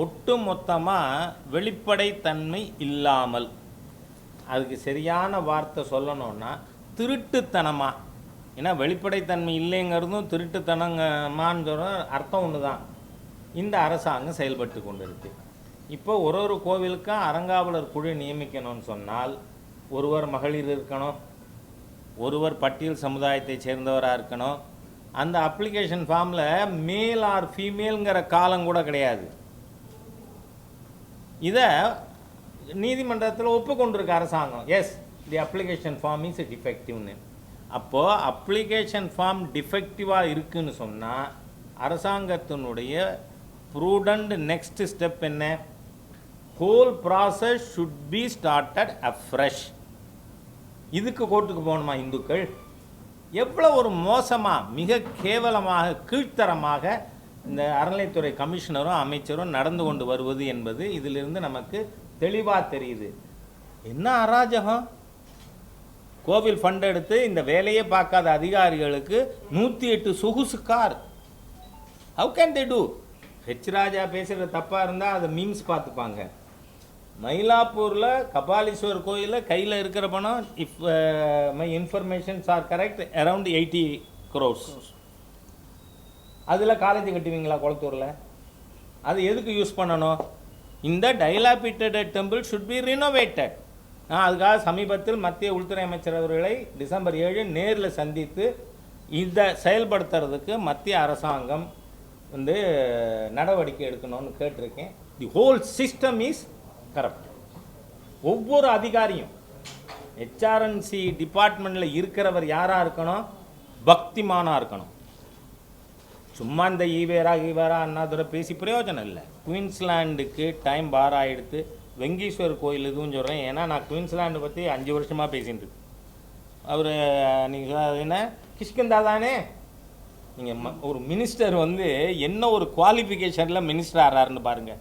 ஒட்டு மொத்தமாக வெளிப்படைத்தன்மை இல்லாமல், அதுக்கு சரியான வார்த்தை சொல்லணும்னா திருட்டுத்தனமாக. ஏன்னா வெளிப்படைத்தன்மை இல்லைங்கிறதும் திருட்டுத்தனமான்னு சொல்கிற அர்த்தம் ஒன்று தான். இந்த அரசாங்கம் செயல்பட்டு கொண்டு இருக்கு. இப்போ ஒரு கோவிலுக்கும் அறங்காவலர் குழு நியமிக்கணும்னு சொன்னால் ஒருவர் மகளிர் இருக்கணும், ஒருவர் பட்டியல் சமுதாயத்தை சேர்ந்தவராக இருக்கணும். அந்த அப்ளிகேஷன் ஃபார்மில் மேல் ஆர் ஃபீமேலுங்கிற காலம் கூட கிடையாது. இதை நீதிமன்றத்தில் ஒப்புக்கொண்டிருக்க அரசாங்கம், yes the application form is டிஃபெக்டிவ்னு. அப்போது அப்ளிகேஷன் ஃபார்ம் டிஃபெக்டிவாக இருக்குன்னு சொன்னால் அரசாங்கத்தினுடைய ப்ரூடண்ட் நெக்ஸ்ட் ஸ்டெப் என்ன? Whole process should be started afresh. இதுக்கு கோர்ட்டுக்கு போகணுமா இந்துக்கள்? எவ்வளோ ஒரு மோசமாக, மிக கேவலமாக, கீழ்த்தரமாக இந்த அறநிலைத்துறை கமிஷனரும் அமைச்சரும் நடந்து கொண்டு வருவது என்பது இதிலிருந்து நமக்கு தெளிவாக தெரியுது. என்ன அராஜகம்! கோவில் ஃபண்ட் எடுத்து இந்த வேலையே பார்க்காத அதிகாரிகளுக்கு 108 சொகுசு car. How can they do? H Raja பேசுகிற தப்பாக இருந்தால் அதை மீம்ஸ் பார்த்துப்பாங்க. மயிலாப்பூரில் கபாலீஸ்வர் கோயிலில் கையில் இருக்கிற பணம், if my informations are correct, around 80 crores. அதில் காலேஜ் கட்டுவீங்களா குளத்தூரில்? அது எதுக்கு யூஸ் பண்ணணும்? இந்த டைலாபிட்டட் டெம்பிள் ஷுட் பி ரினோவேட்டட். நான் அதுக்காக சமீபத்தில் மத்திய உள்துறை அமைச்சர் அவர்களை டிசம்பர் 7 நேரில் சந்தித்து இதை செயல்படுத்துறதுக்கு மத்திய அரசாங்கம் நடவடிக்கை எடுக்கணும்னு கேட்டிருக்கேன். The whole system is corrupt. ஒவ்வொரு அதிகாரியும் ஹெச்ஆர்என்சி டிபார்ட்மெண்ட்டில் இருக்கிறவர் யாராக இருக்கணும்? பக்திமானாக இருக்கணும். சும்மா இந்த ஈவேரா அண்ணாதுரை பேசி பிரயோஜனம் இல்லை. குயின்ஸ்லாண்டுக்கு டைம் பார் ஆகிடுத்து. வெங்கீஸ்வர் கோயில் இதுவும் சொல்கிறேன், ஏன்னா நான் குயின்ஸ்லாண்டு பற்றி 5 வருஷமாக பேசிட்டு இருக்கேன். அவர் நீங்கள் என்ன கிஷ்கிந்தா தானே? நீங்கள் ஒரு மினிஸ்டர் என்ன ஒரு குவாலிஃபிகேஷனில் மினிஸ்டர் ஆகிறாருன்னு பாருங்கள்.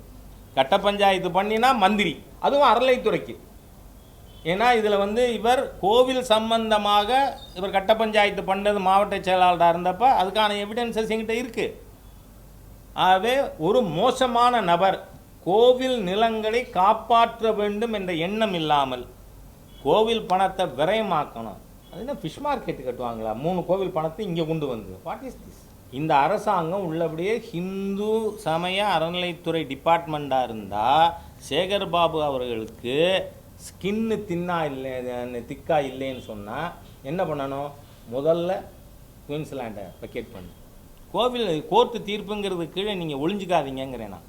கட்ட பஞ்சாயத்து பண்ணினா மந்திரி, அதுவும் அறநிலைத்துறைக்கு. ஏன்னா இதில் இவர் கோவில் சம்பந்தமாக இவர் கட்ட பஞ்சாயத்து பண்ணது மாவட்ட செயலாளராக இருந்தப்போ அதுக்கான எவிடன்சஸ் எங்கிட்ட இருக்குது. ஆகவே ஒரு மோசமான நபர் கோவில் நிலங்களை காப்பாற்ற வேண்டும் என்ற எண்ணம் இல்லாமல் கோவில் பணத்தை விரயமாக்கணும். அது என்ன ஃபிஷ் மார்க்கெட்டு கட்டுவாங்களா? 3 கோவில் பணத்தை இங்கே கொண்டு வந்து, வாட் இஸ் திஸ்? இந்த அரசாங்கம் உள்ளபடியே ஹிந்து சமய அறநிலைத்துறை டிபார்ட்மெண்ட்டாக இருந்தால் சேகர் பாபு அவர்களுக்கு ஸ்கின்னு திக்கா இல்லைன்னு சொன்னால் என்ன பண்ணணும்? முதல்ல குயின்ஸ்லாண்டை வெக்கேட் பண்ணு. கோவில் கோர்ட்டு தீர்ப்புங்கிறது கீழே நீங்கள் ஒளிஞ்சிக்காதீங்கிறேன்னா.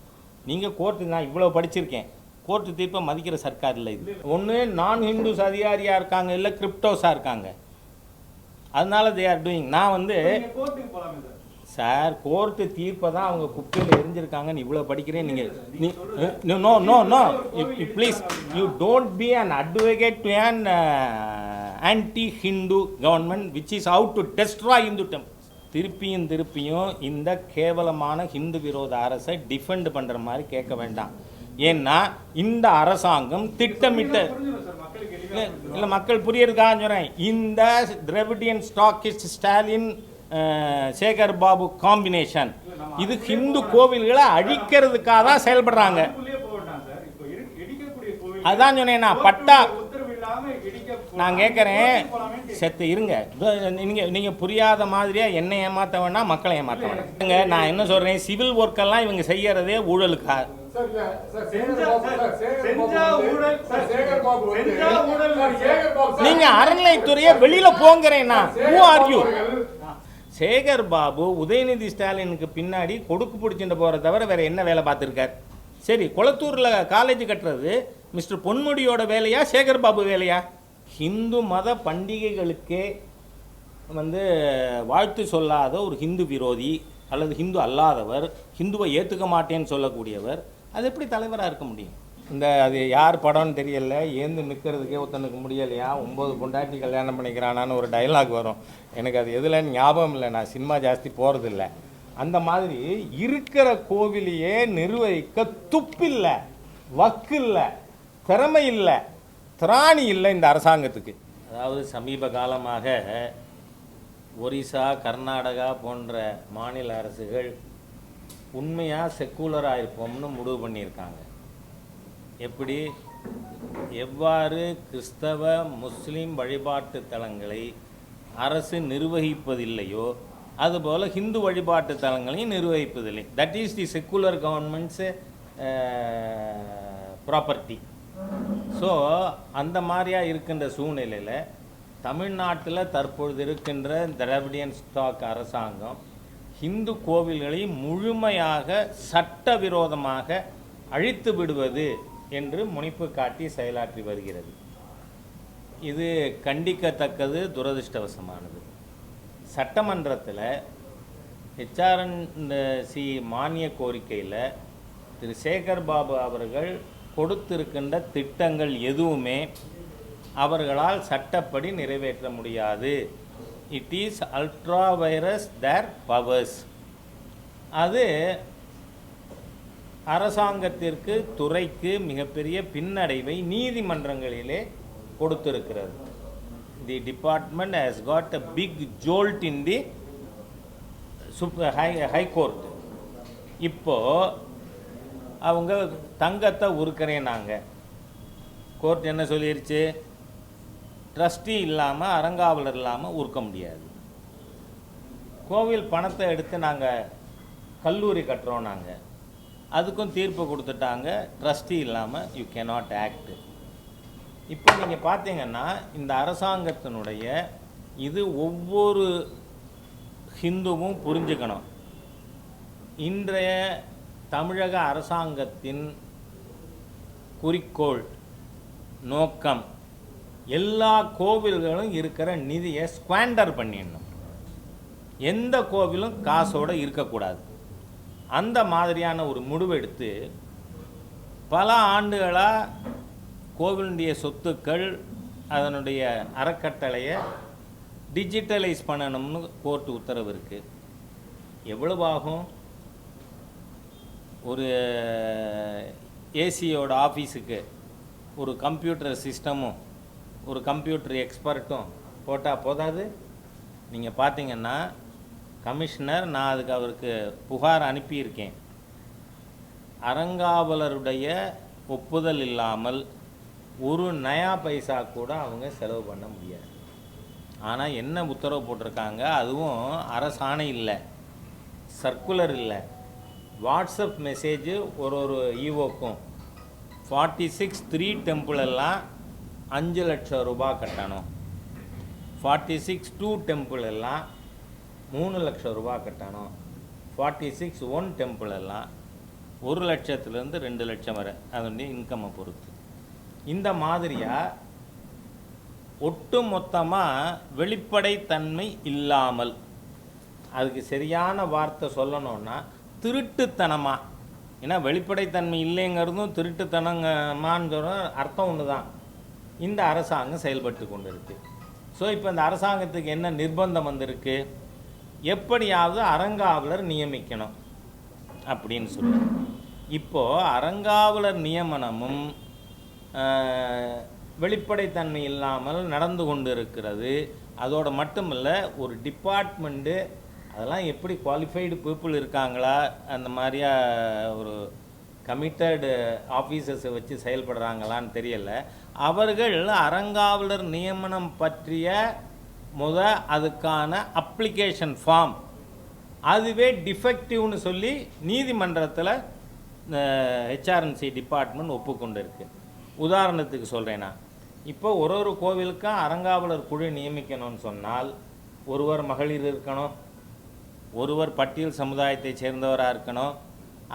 நீங்கள் கோர்ட்டு, நான் இவ்வளோ படிச்சிருக்கேன், கோர்ட்டு தீர்ப்பை மதிக்கிற சர்க்கார் இல்லை இது. ஒன்று நான் ஹிந்துஸ் அதிகாரியாக இருக்காங்க, இல்லை கிரிப்டோஸாக இருக்காங்க, அதனால தே ஆர் டூயிங். நான் சார் கோர்ட்டு தீர்ப்பை தான் அவங்க குப்பையில் எரிஞ்சிருக்காங்கன்னு இவ்வளோ படிக்கிறேன். நீங்கள் no please you don't be an advocate to an anti Hindu government which is out to destroy Hindu temple. திருப்பியும் இந்த கேவலமான ஹிந்து விரோத அரசை டிஃபெண்ட் பண்ணுற மாதிரி கேட்க வேண்டாம். ஏன்னா இந்த அரசாங்கம் திட்டமிட்ட இல்லை, மக்கள் புரியறதுக்காக சொல்கிறேன். இந்த திராவிடியன் ஸ்டாக்கிஸ்ட் ஸ்டாலின் சேகர் பாபு காம்பினேஷன் இது ஹிந்து கோவில்களை அழிக்கிறதுக்காக தான் செயல்படுறாங்க. அதான் சொன்னேன்னா பட்டா நான் கேட்குறேன், செத்து இருங்க. நீங்கள் புரியாத மாதிரியாக என்னை ஏமாற்ற வேண்டாம், மக்களை ஏமாற்ற வேண்டாம். நான் என்ன சொல்கிறேன், சிவில் ஒர்க்கெல்லாம் இவங்க செய்யறதே ஊழலுக்காக. நீங்க அறநிலைத்துறையை வெளியில போங்கிறேன்னா who are you? Sekar Babu Udhayanidhi ஸ்டாலினுக்கு பின்னாடி கொடுக்கு பிடிச்சிட்டு போகிற தவிர வேற என்ன வேலை பார்த்துருக்கார்? சரி, குளத்தூரில் காலேஜ் கட்டுறது மிஸ்டர் பொன்முடியோட வேலையா, சேகர் பாபு வேலையா? ஹிந்து மத பண்டிகைகளுக்கே வாழ்த்து சொல்லாத ஒரு ஹிந்து விரோதி அல்லது ஹிந்து அல்லாதவர், ஹிந்துவை ஏற்றுக்க மாட்டேன்னு சொல்லக்கூடியவர், அது எப்படி தலைவராக இருக்க முடியும்? அது யார் படம்னு தெரியல, ஏந்து நிற்கிறதுக்கே ஒருத்தனுக்கு முடியலையா, 9 பொண்டாட்டி கல்யாணம் பண்ணிக்கிறானான்னு ஒரு டைலாக் வரும். எனக்கு அது எதுலன்னு ஞாபகம் இல்லை, நான் சினிமா ஜாஸ்தி போகிறதில்ல. அந்த மாதிரி இருக்கிற கோவிலையே நிர்வகிக்க துப்பில்லை, வக்கு இல்லை, திறமை இல்லை, திராணி இல்லை இந்த அரசாங்கத்துக்கு. அதாவது சமீப காலமாக ஒரிசா, கர்நாடகா போன்ற மாநில அரசுகள் உண்மையாக செக்குலராக இருப்போம்னு முடிவு பண்ணியிருக்காங்க. எப்படி எவ்வாறு கிறிஸ்தவ முஸ்லீம் வழிபாட்டு தலங்களை அரசு நிர்வகிப்பதில்லையோ அதுபோல் ஹிந்து வழிபாட்டு தலங்களையும் நிர்வகிப்பதில்லை. That is the secular government's property. So அந்த மாதிரியாக இருக்கின்ற சூழ்நிலையில் தமிழ்நாட்டில் தற்பொழுது இருக்கின்ற திராவிடியன் ஸ்டாக் அரசாங்கம் ஹிந்து கோவில்களை முழுமையாக சட்டவிரோதமாக அழித்து விடுவது என்று முனைப்பு காட்டி செயலாற்றி வருகிறது. இது கண்டிக்கத்தக்கது, துரதிர்ஷ்டவசமானது. சட்டமன்றத்தில் HRNC மானிய கோரிக்கையில் திரு சேகர் பாபு அவர்கள் கொடுத்திருக்கின்ற திட்டங்கள் எதுவுமே அவர்களால் சட்டப்படி நிறைவேற்ற முடியாது. It is ultra vires their powers. அது அரசாங்கத்திற்கு, துறைக்கு மிகப்பெரிய பின்னடைவை நீதிமன்றங்களிலே கொடுத்திருக்கிறது. The department has got a big jolt in the high court. இப்போது அவங்க தங்கத்தை உருக்கிறேன்னாங்க. கோர்ட் என்ன சொல்லிருச்சு? ட்ரஸ்டி இல்லாமல், அறங்காவலர் இல்லாமல் உருக்க முடியாது. கோவில் பணத்தை எடுத்து நாங்கள் கல்லூரி கட்டுறோம், நாங்கள் அதுக்கும் தீர்ப்பு கொடுத்துட்டாங்க, ட்ரஸ்டி இல்லாமல் யூ கேனாட் ஆக்ட். இப்போ நீங்கள் பார்த்தீங்கன்னா இந்த அரசாங்கத்தினுடைய இது ஒவ்வொரு ஹிந்துவும் புரிஞ்சுக்கணும். இன்றைய தமிழக அரசாங்கத்தின் குறிக்கோள், நோக்கம் எல்லா கோவில்களும் இருக்கிற நிதியை ஸ்குவாண்டர் பண்ணிடணும். எந்த கோவிலும் காசோடு இருக்கக்கூடாது. அந்த மாதிரியான ஒரு முடிவெடுத்து பல ஆண்டுகளாக கோவிலுடைய சொத்துக்கள், அதனுடைய அறக்கட்டளையை டிஜிட்டலைஸ் பண்ணணும்னு கோர்ட்டு உத்தரவு இருக்குது. எவ்வளவு ஆகும்? ஒரு ஏசியோட ஆஃபீஸுக்கு ஒரு கம்ப்யூட்டர் சிஸ்டமும் ஒரு கம்ப்யூட்டர் எக்ஸ்பர்ட்டும் போட்டால் போதாது. நீங்கள் பார்த்தீங்கன்னா கமிஷனர், நான் அதுக்கு அவருக்கு புகார் அனுப்பியிருக்கேன், அறங்காவலருடைய ஒப்புதல் இல்லாமல் ஒரு நயா பைசா கூட அவங்க செலவு பண்ண முடியாது. ஆனால் என்ன உத்தரவு போட்டிருக்காங்க? அதுவும் அரசாணை இல்லை, சர்க்குலர் இல்லை, வாட்ஸ்அப் மெசேஜ் ஒரு ஈவோக்கும் 46(3) டெம்பிள் எல்லாம் 5 லட்சம் ரூபாய் கட்டணும், 46(2) டெம்பிள் எல்லாம் 3 லட்சம் ரூபாய் கட்டணும், 46(1) டெம்பிள் எல்லாம் 1 லட்சத்துலேருந்து 2 லட்சம் வரை, அதனுடைய இன்கம்மை பொறுத்து. இந்த மாதிரியாக ஒட்டு மொத்தமாக வெளிப்படைத்தன்மை இல்லாமல், அதுக்கு சரியான வார்த்தை சொல்லணும்னா திருட்டுத்தனமாக, ஏன்னா வெளிப்படைத்தன்மை இல்லைங்கிறதும் திருட்டுத்தனமான்னு அர்த்தம் ஒன்று தான், இந்த அரசாங்கம் செயல்பட்டு கொண்டு இருக்கு. ஸோ இப்போ இந்த அரசாங்கத்துக்கு என்ன நிர்பந்தம் வந்திருக்கு? எப்படியாவது அறங்காவலர் நியமிக்கணும் அப்படின்னு சொல்லி. இப்போது அறங்காவலர் நியமனமும் வெளிப்படைத்தன்மை இல்லாமல் நடந்து கொண்டு இருக்கிறது. அதோடு மட்டுமில்லை, ஒரு டிபார்ட்மெண்ட்டு அதெல்லாம் எப்படி குவாலிஃபைடு பீப்புள் இருக்காங்களா, அந்த மாதிரியா ஒரு கமிட்டடு ஆஃபீஸர்ஸை வச்சு செயல்படுறாங்களான்னு தெரியல. அவர்கள் அறங்காவலர் நியமனம் பற்றிய அதுக்கான அப்ளிகேஷன் ஃபார்ம் அதுவே டிஃபெக்டிவ்னு சொல்லி நீதிமன்றத்தில் HRNC டிபார்ட்மெண்ட் ஒப்புக்கொண்டு இருக்கு. உதாரணத்துக்கு சொல்கிறேன்னா, இப்போ ஒரு கோவிலுக்கும் அறங்காவலர் குழு நியமிக்கணும்னு சொன்னால் ஒருவர் மகளிர் இருக்கணும், ஒருவர் பட்டியல் சமுதாயத்தை சேர்ந்தவராக இருக்கணும்.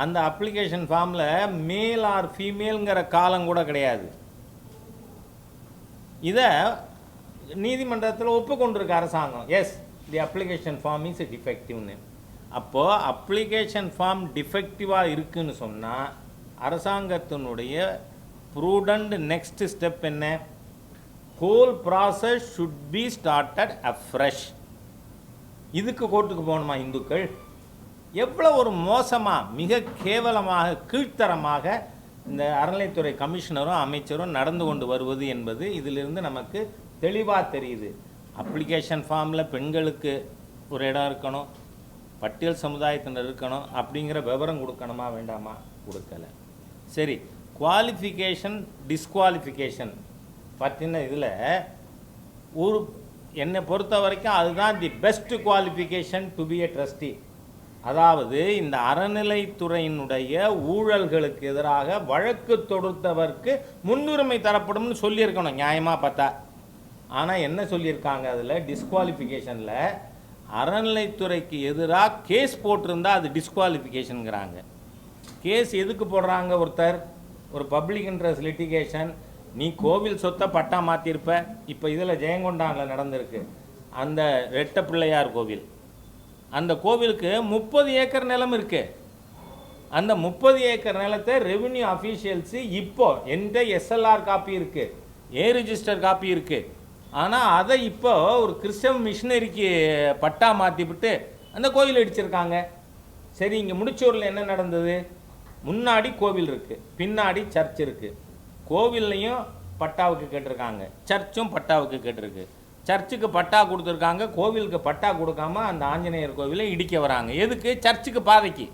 அந்த அப்ளிகேஷன் ஃபார்மில் மேல் ஆர் ஃபீமேலுங்கிற காலம் கூட கிடையாது. இதை நீதிமன்றத்தில் ஒப்புக்கொண்டிருக்க அரசாங்கம், yes the application form is டிஃபெக்டிவ்னு. அப்போது அப்ளிகேஷன் ஃபார்ம் டிஃபெக்டிவாக இருக்குதுன்னு சொன்னால் அரசாங்கத்தினுடைய ப்ரூடண்ட் நெக்ஸ்ட் ஸ்டெப் என்ன? Whole process should be started afresh. இதுக்கு கோர்ட்டுக்கு போகணுமா இந்துக்கள்? எவ்வளோ ஒரு மோசமாக, மிக கேவலமாக, கீழ்த்தரமாக இந்த அறநிலைத்துறை கமிஷனரும் அமைச்சரும் நடந்து கொண்டு வருவது என்பது இதிலிருந்து நமக்கு தெளிவாக தெரியுது. அப்ளிகேஷன் ஃபார்மில் பெண்களுக்கு ஒரு இடம் இருக்கணும், பட்டியல் சமுதாயத்தினர் இருக்கணும் அப்படிங்கிற விவரம் கொடுக்கணுமா வேண்டாமா? கொடுக்கலை. சரி, குவாலிஃபிகேஷன் டிஸ்குவாலிஃபிகேஷன் பற்றின இதில் ஒரு என்னை பொறுத்த வரைக்கும் அதுதான் the best qualification to be a trustee. அதாவது இந்த அறநிலைத்துறையினுடைய ஊழல்களுக்கு எதிராக வழக்கு தொடுத்தவருக்கு முன்னுரிமை தரப்படும்னு சொல்லியிருக்கணும் நியாயமாக பார்த்தா. ஆனால் என்ன சொல்லியிருக்காங்க அதில் டிஸ்குவாலிஃபிகேஷனில், அறநிலைத்துறைக்கு எதிராக கேஸ் போட்டிருந்தால் அது டிஸ்குவாலிஃபிகேஷனுங்கிறாங்க. கேஸ் எதுக்கு போடுறாங்க? ஒருத்தர் ஒரு பப்ளிக் இன்ட்ரெஸ்ட் லிட்டிகேஷன், நீ கோவில் சொத்தை பட்டா மாற்றிருப்ப. இப்போ இதில் ஜெயங்கொண்டானில் நடந்திருக்கு. அந்த ரெட்ட பிள்ளையார் கோவில், அந்த கோவிலுக்கு 30 ஏக்கர் நிலம் இருக்குது. அந்த 30 ஏக்கர் நிலத்தை ரெவென்யூ அஃபீஷியல்ஸு இப்போ எந்த எஸ்எல்ஆர் காப்பி இருக்குது, ஏ ரிஜிஸ்டர் காப்பி இருக்குது. ஆனால் அதை இப்போ ஒரு கிறிஸ்தவ மிஷினரிக்கு பட்டா மாற்றிவிட்டு அந்த கோவில் அடிச்சிருக்காங்க. சரி, இங்கே முடிச்சூரில் என்ன நடந்தது? முன்னாடி கோவில் இருக்குது, பின்னாடி சர்ச் இருக்குது. கோவில்லையும் பட்டாவுக்கு கேட்டிருக்காங்க, சர்ச்சும் பட்டாவுக்கு கேட்டிருக்கு. சர்ச்சுக்கு பட்டா கொடுத்துருக்காங்க, கோவிலுக்கு பட்டா கொடுக்காம அந்த ஆஞ்சநேயர் கோவிலை இடிக்க வராங்க. எதுக்கு? சர்ச்சுக்கு பாதைக்கு.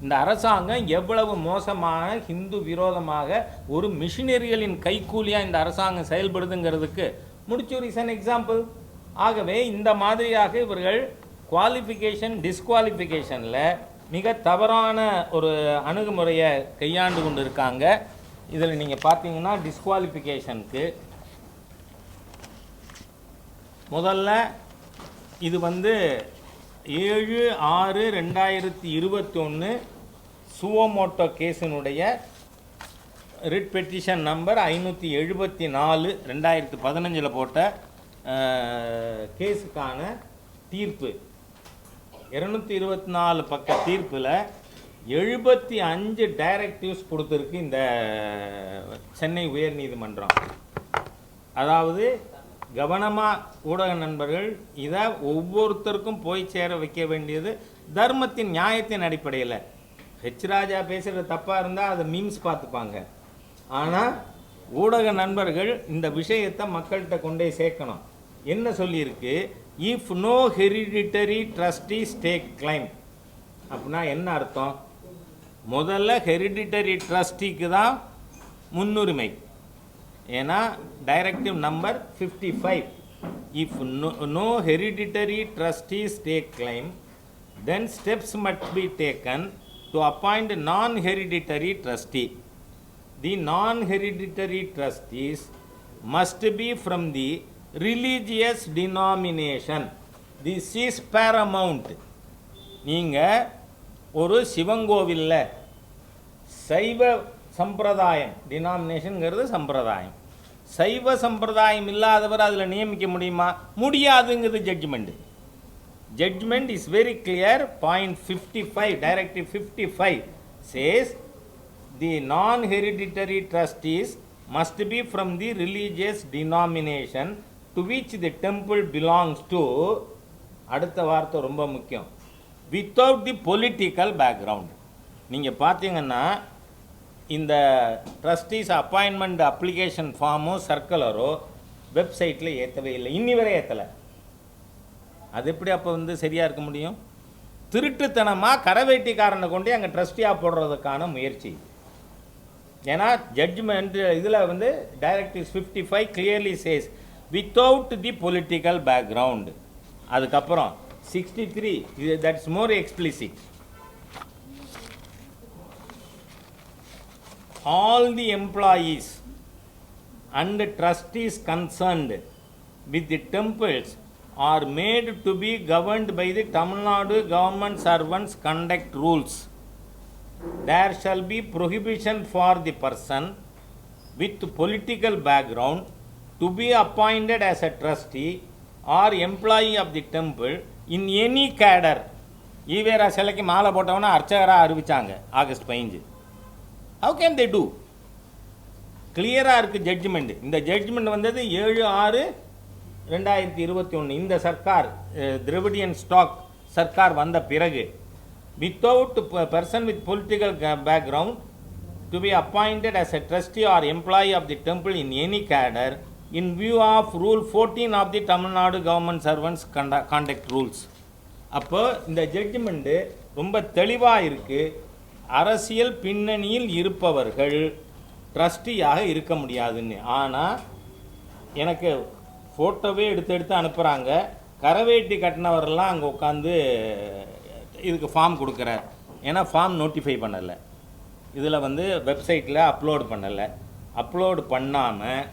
இந்த அரசாங்கம் எவ்வளவு மோசமான ஹிந்து விரோதமாக ஒரு மிஷினரிகளின் கைக்கூலியாக இந்த அரசாங்கம் செயல்படுதுங்கிறதுக்கு முடிச்சூர் இஸ் அன் எக்ஸாம்பிள். ஆகவே இந்த மாதிரியாக இவர்கள் குவாலிஃபிகேஷன் டிஸ்குவாலிஃபிகேஷனில் மிக தவறான ஒரு அணுகுமுறையை கையாண்டு கொண்டு இருக்காங்க. இதில் நீங்கள் பார்த்தீங்கன்னா டிஸ்குவாலிஃபிகேஷனுக்கு முதல்ல இது 7/6/2021 சுவோமோட்டோ கேஸினுடைய ரிட் பெட்டிஷன் நம்பர் 574 2015 போட்ட கேஸுக்கான தீர்ப்பு. 224 பக்க தீர்ப்பில் 75 டைரக்டிவ்ஸ் கொடுத்துருக்கு இந்த சென்னை உயர்நீதிமன்றம். அதாவது கவனமாக ஊடக நண்பர்கள் இதை ஒவ்வொருத்தருக்கும் போய் சேர வைக்க வேண்டியது தர்மத்தின் நியாயத்தின் அடிப்படையில். ஹெச் ராஜா பேசுகிறது தப்பாக இருந்தால் அதை மீம்ஸ் பார்த்துப்பாங்க. ஆனால் ஊடக நண்பர்கள் இந்த விஷயத்தை மக்கள்கிட்ட கொண்டே சேர்க்கணும். என்ன சொல்லியிருக்கு? If no hereditary trustees take claim அப்படின்னா என்ன அர்த்தம்? முதல்ல ஹெரிடிட்டரி ட்ரஸ்டிக்கு தான் முன்னுரிமை. ஏன்னா directive number 55, if no hereditary trustees take claim then steps must be taken to appoint non hereditary trustee. The non hereditary trustees must be from the religious denomination. This is paramount. நீங்கள் ஒரு சிவங்கோவிலில் சைவ சம்பிரதாயம், டினாமினேஷனுங்கிறது சம்பிரதாயம், சைவ சம்பிரதாயம் இல்லாதவர் அதில் நியமிக்க முடியுமா? முடியாதுங்கிறது judgement. Judgement is very clear. Point 55, directive 55 says the non-hereditary trustees must be from the religious denomination to which the temple belongs to. அடுத்த வார்த்தை ரொம்ப முக்கியம். without the political background. நீங்கள் பார்த்தீங்கன்னா இந்த ட்ரஸ்டீஸ் அப்பாயின்மெண்ட் அப்ளிகேஷன் ஃபார்மோ சர்க்குலரோ வெப்சைட்டில் ஏற்றவே இல்லை, இன்னி வரை ஏற்றலை. அது எப்படி அப்போ சரியாக இருக்க முடியும்? திருட்டுத்தனமாக கரவேட்டிக்காரனை கொண்டு அங்கே ட்ரஸ்டியாக போடுறதுக்கான முயற்சி. ஏன்னா ஜட்ஜ்மெண்ட் இதில் directive 55 clearly chase without the political background. அதுக்கப்புறம் 63, that's more explicit. All the employees and trustees concerned with the temples are made to be governed by the Tamil Nadu government servants conduct rules. There shall be prohibition for the person with political background to be appointed as a trustee or employee of the temple in any cadre. EVR சிலைக்கு மாலை போட்டவனா அர்ச்சகராக அறிவிச்சாங்க August 15. How can they do? கிளியராக இருக்குது judgement. இந்த judgement 7/6/2021 இந்த Sarkar Dravidian stock Sarkar வந்த பிறகு without person with political background to be appointed as a trustee or employee of the temple in any cadre in view of rule 14 of the Tamil Nadu government servants conduct rules. அப்போ இந்த judgement ரொம்ப தெளிவாக இருக்குது. அரசியல் பின்னணியில் இருப்பவர்கள் ட்ரஸ்டியாக இருக்க முடியாதுன்னு. ஆனால் எனக்கு ஃபோட்டோவே எடுத்து அனுப்புகிறாங்க. கரவேட்டி கட்டினவரெல்லாம் அங்கே உட்காந்து இதுக்கு ஃபார்ம் கொடுக்குறார். ஏன்னா ஃபார்ம் நோட்டிஃபை பண்ணலை, இதில் வெப்சைட்டில் அப்லோடு பண்ணலை. அப்லோடு பண்ணாமல்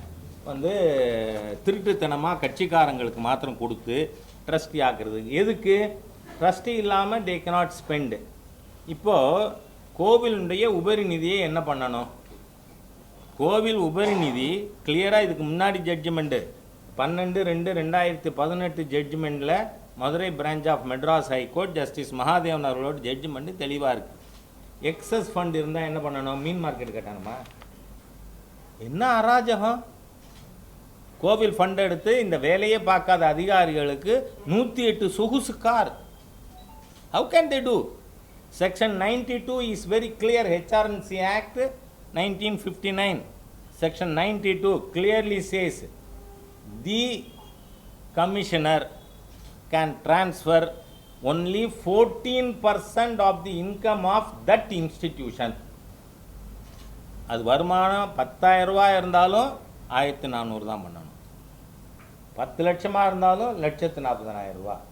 திருட்டுத்தனமாக கட்சிக்காரங்களுக்கு மாத்திரம் கொடுத்து ட்ரஸ்டி ஆக்குறது. எதுக்கு? ட்ரஸ்டி இல்லாமல் தே கனாட் ஸ்பெண்டு. இப்போது கோவிலுடைய உபரி நிதியை என்ன பண்ணணும்? கோவில் உபரி நிதி கிளியராக இதுக்கு முன்னாடி ஜட்ஜ்மெண்ட்டு 12/2/2018 ஜட்ஜ்மெண்ட்டில் Madurai branch of Madras high court justice Mahadevan அவர்களோட ஜட்ஜ்மெண்ட்டு தெளிவாக இருக்குது. எக்ஸஸ் ஃபண்ட் இருந்தால் என்ன பண்ணணும்? மீன் மார்க்கெட் கட்டணுமா? என்ன அராஜகம்! கோவில் ஃபண்ட் எடுத்து இந்த வேலையே பார்க்காத அதிகாரிகளுக்கு 108 சொகுசு car. How can they two? Section 92 is very clear. HRNC act 1959 section 92 clearly says the commissioner can transfer only 14% of the income of that institution. அது வருமானம் 10,000 ரூபாய் இருந்தாலும் 1,400 தான் பண்ணணும். 10 லட்சமாக இருந்தாலும் 1,40,000 ரூபாய்.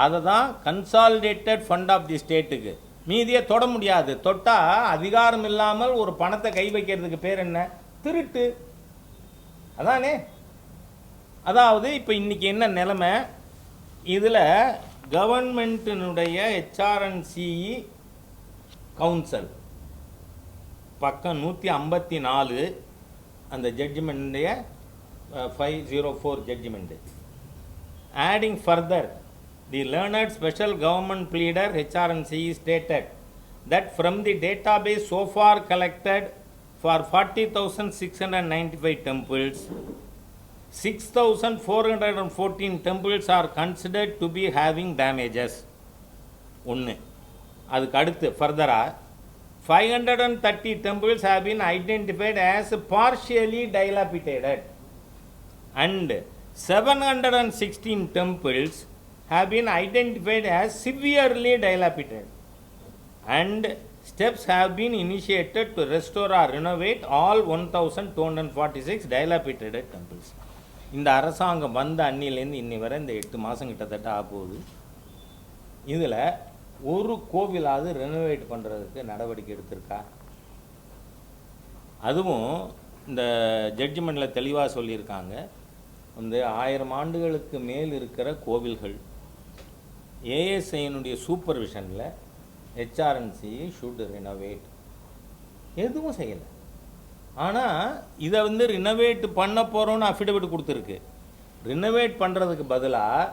அதை தான் கன்சாலிடேட்டட் ஃபண்ட் ஆஃப் தி ஸ்டேட்டுக்கு. மீதியை தொட முடியாது. தொட்டால் அதிகாரம் இல்லாமல் ஒரு பணத்தை கை வைக்கிறதுக்கு பேர் என்ன? திருட்டு. அதானே? அதாவது இப்போ இன்றைக்கி என்ன நிலைமை? இதில் கவர்மெண்ட்டினுடைய ஹெச்ஆர்என்சிஇ கவுன்சில் பக்கம் 154 அந்த ஜட்ஜ்மெண்ட்டுடைய 504 judgment. Adding further, the learned special government pleader HRNCE stated that from the database so far collected for 40,695 temples, 6,414 temples are considered to be having damages. ஒன்று. அதுக்கு அடுத்து ஃபர்தராக 530 temples have been identified as partially dilapidated and 716 temples have been identified as severely dilapidated, and steps have been initiated to restore or renovate all 1,246 dilapidated temples. இந்த அரசாங்கம் வந்த அன்னிலேருந்து இன்னி வரை இந்த 8 மாதம் கிட்டத்தட்ட ஆகுது. இதில் ஒரு கோவிலாவது ரெனோவேட் பண்ணுறதுக்கு நடவடிக்கை எடுத்திருக்கா? அதுவும் இந்த ஜட்ஜ்மெண்ட்டில் தெளிவாக சொல்லியிருக்காங்க. 1000 ஆண்டுகளுக்கு மேல் இருக்கிற கோவில்கள் ஏஎஸ்ஐனுடைய சூப்பர்விஷனில் ஹெச்ஆர்என்சி ஷுட் ரினோவேட். எதுவும் செய்யலை. ஆனால் இதை ரினோவேட் பண்ண போகிறோன்னு அஃபிடவிட் கொடுத்துருக்கு. ரினோவேட் பண்ணுறதுக்கு பதிலாக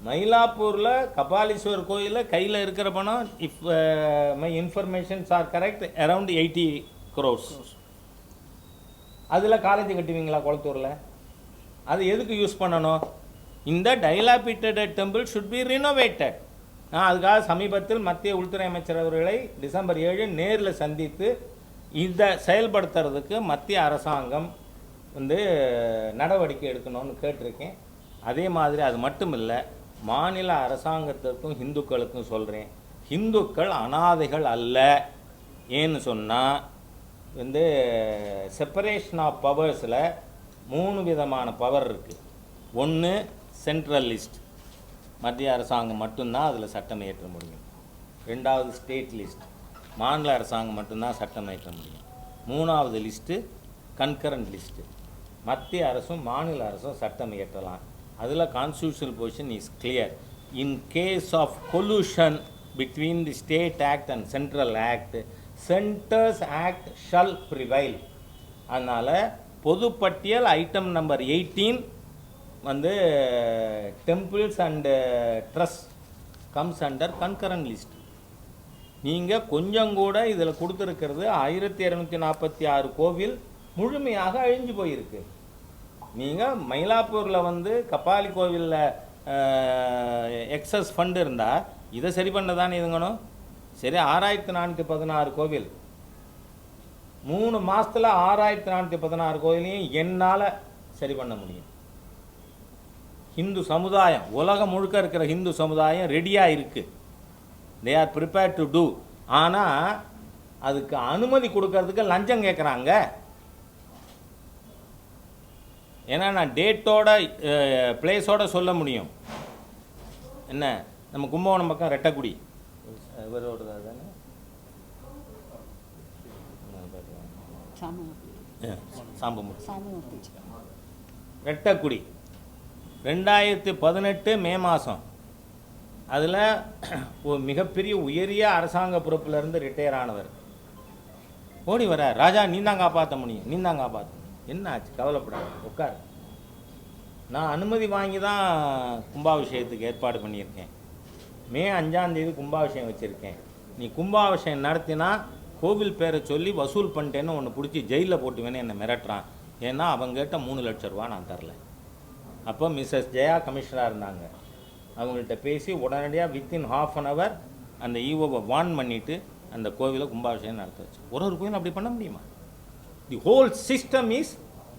மயிலாப்பூரில் கபாலீஸ்வரர் கோயிலில் கையில் இருக்கிற பணம், if my informations are correct, around 80 crores. அதில் காலேஜ் கட்டுவீங்களா குளத்தூரில்? அது எதுக்கு யூஸ் பண்ணணும்? இந்த டைலாபிட்டட் டெம்பிள் ஷுட் பி ரினோவேட்டட். நான் அதுக்காக சமீபத்தில் மத்திய உள்துறை அமைச்சர் அவர்களை டிசம்பர் 7 நேரில் சந்தித்து இதை செயல்படுத்துறதுக்கு மத்திய அரசாங்கம் நடவடிக்கை எடுக்கணும்னு கேட்டிருக்கேன். அதே மாதிரி அது மட்டும் இல்லை, மாநில அரசாங்கத்திற்கும் இந்துக்களுக்கும் சொல்கிறேன், இந்துக்கள் அனாதைகள் அல்ல. ஏன்னு சொன்னால் செப்பரேஷன் ஆஃப் பவர்ஸில் 3 விதமான பவர் இருக்குது. ஒன்று சென்ட்ரல் லிஸ்ட், மத்திய அரசாங்கம் மட்டும்தான் அதில் சட்டம் இயற்ற முடியும். 2வது ஸ்டேட் லிஸ்ட், மாநில அரசாங்கம் மட்டும்தான் சட்டம் இயற்ற முடியும். 3வது லிஸ்ட்டு கன்கரண்ட் லிஸ்ட்டு, மத்திய அரசும் மாநில அரசும் சட்டம் இயற்றலாம். அதில் constitutional position is clear. In case of collusion between the state act and central act, centre's act shall prevail. அதனால் பொதுப்பட்டியல் item number 18 temples and trust comes under concurrent list. நீங்கள் கொஞ்சம் கூட இதில் கொடுத்துருக்கிறது 1246 கோவில் முழுமையாக அழிஞ்சு போயிருக்கு. நீங்கள் மயிலாப்பூரில் கபாலி கோவிலில் எக்ஸஸ் ஃபண்டு இருந்தால் இதை சரி பண்ண தானே இதுங்கணும். சரி, 6416 கோவில், 3 மாதத்தில் 6416 கோவிலையும் என்னால் சரி பண்ண முடியும். ஹிந்து சமுதாயம் உலகம் முழுக்க இருக்கிற ஹிந்து சமுதாயம் ரெடியாக இருக்குது. They are prepared to do. ஆனால் அதுக்கு அனுமதி கொடுக்கறதுக்கு லஞ்சம் கேட்குறாங்க. ஏன்னா நான் டேட்டோட பிளேஸோட சொல்ல முடியும். என்ன நம்ம கும்பகோணம் பக்கம் ரெட்டக்குடி இவரோட தானே சாம்பமூர்த்தி ரெட்டக்குடி 2018 மே மாதம் அதில் ஒரு மிகப்பெரிய உயரிய அரசாங்க பொறுப்பிலிருந்து ரிட்டையர் ஆனவர் ஓடி வர, ராஜா நீ தான் காப்பாற்ற முடியும், நீ தான் காப்பாற்ற. என்ன ஆச்சு? கவலைப்படாது, உட்கார். நான் அனுமதி வாங்கி தான் கும்பாபிஷேகத்துக்கு ஏற்பாடு பண்ணியிருக்கேன். மே 5ஆம் தேதி கும்பாபிஷேகம் வச்சுருக்கேன். நீ கும்பாபிஷேகம் நடத்தினா கோவில் பேரை சொல்லி வசூல் பண்ணிட்டேன்னு ஒன்று பிடிச்சி ஜெயிலில் போட்டுவேன்னு என்னை மிரட்டுறான். ஏன்னா அவங்க கேட்ட 3 லட்ச ரூபா நான் தரல. அப்போ மிஸ்ஸஸ் ஜெயா கமிஷனராக இருந்தாங்க. அவங்கள்ட்ட பேசி உடனடியாக வித்தின் ½ அன் ஹவர் அந்த ஈஓவை வார்ன் பண்ணிவிட்டு அந்த கோவிலை கும்பாபிஷேகம் நடத்த வச்சு. ஒரு கோவில் அப்படி பண்ண முடியுமா? The whole system is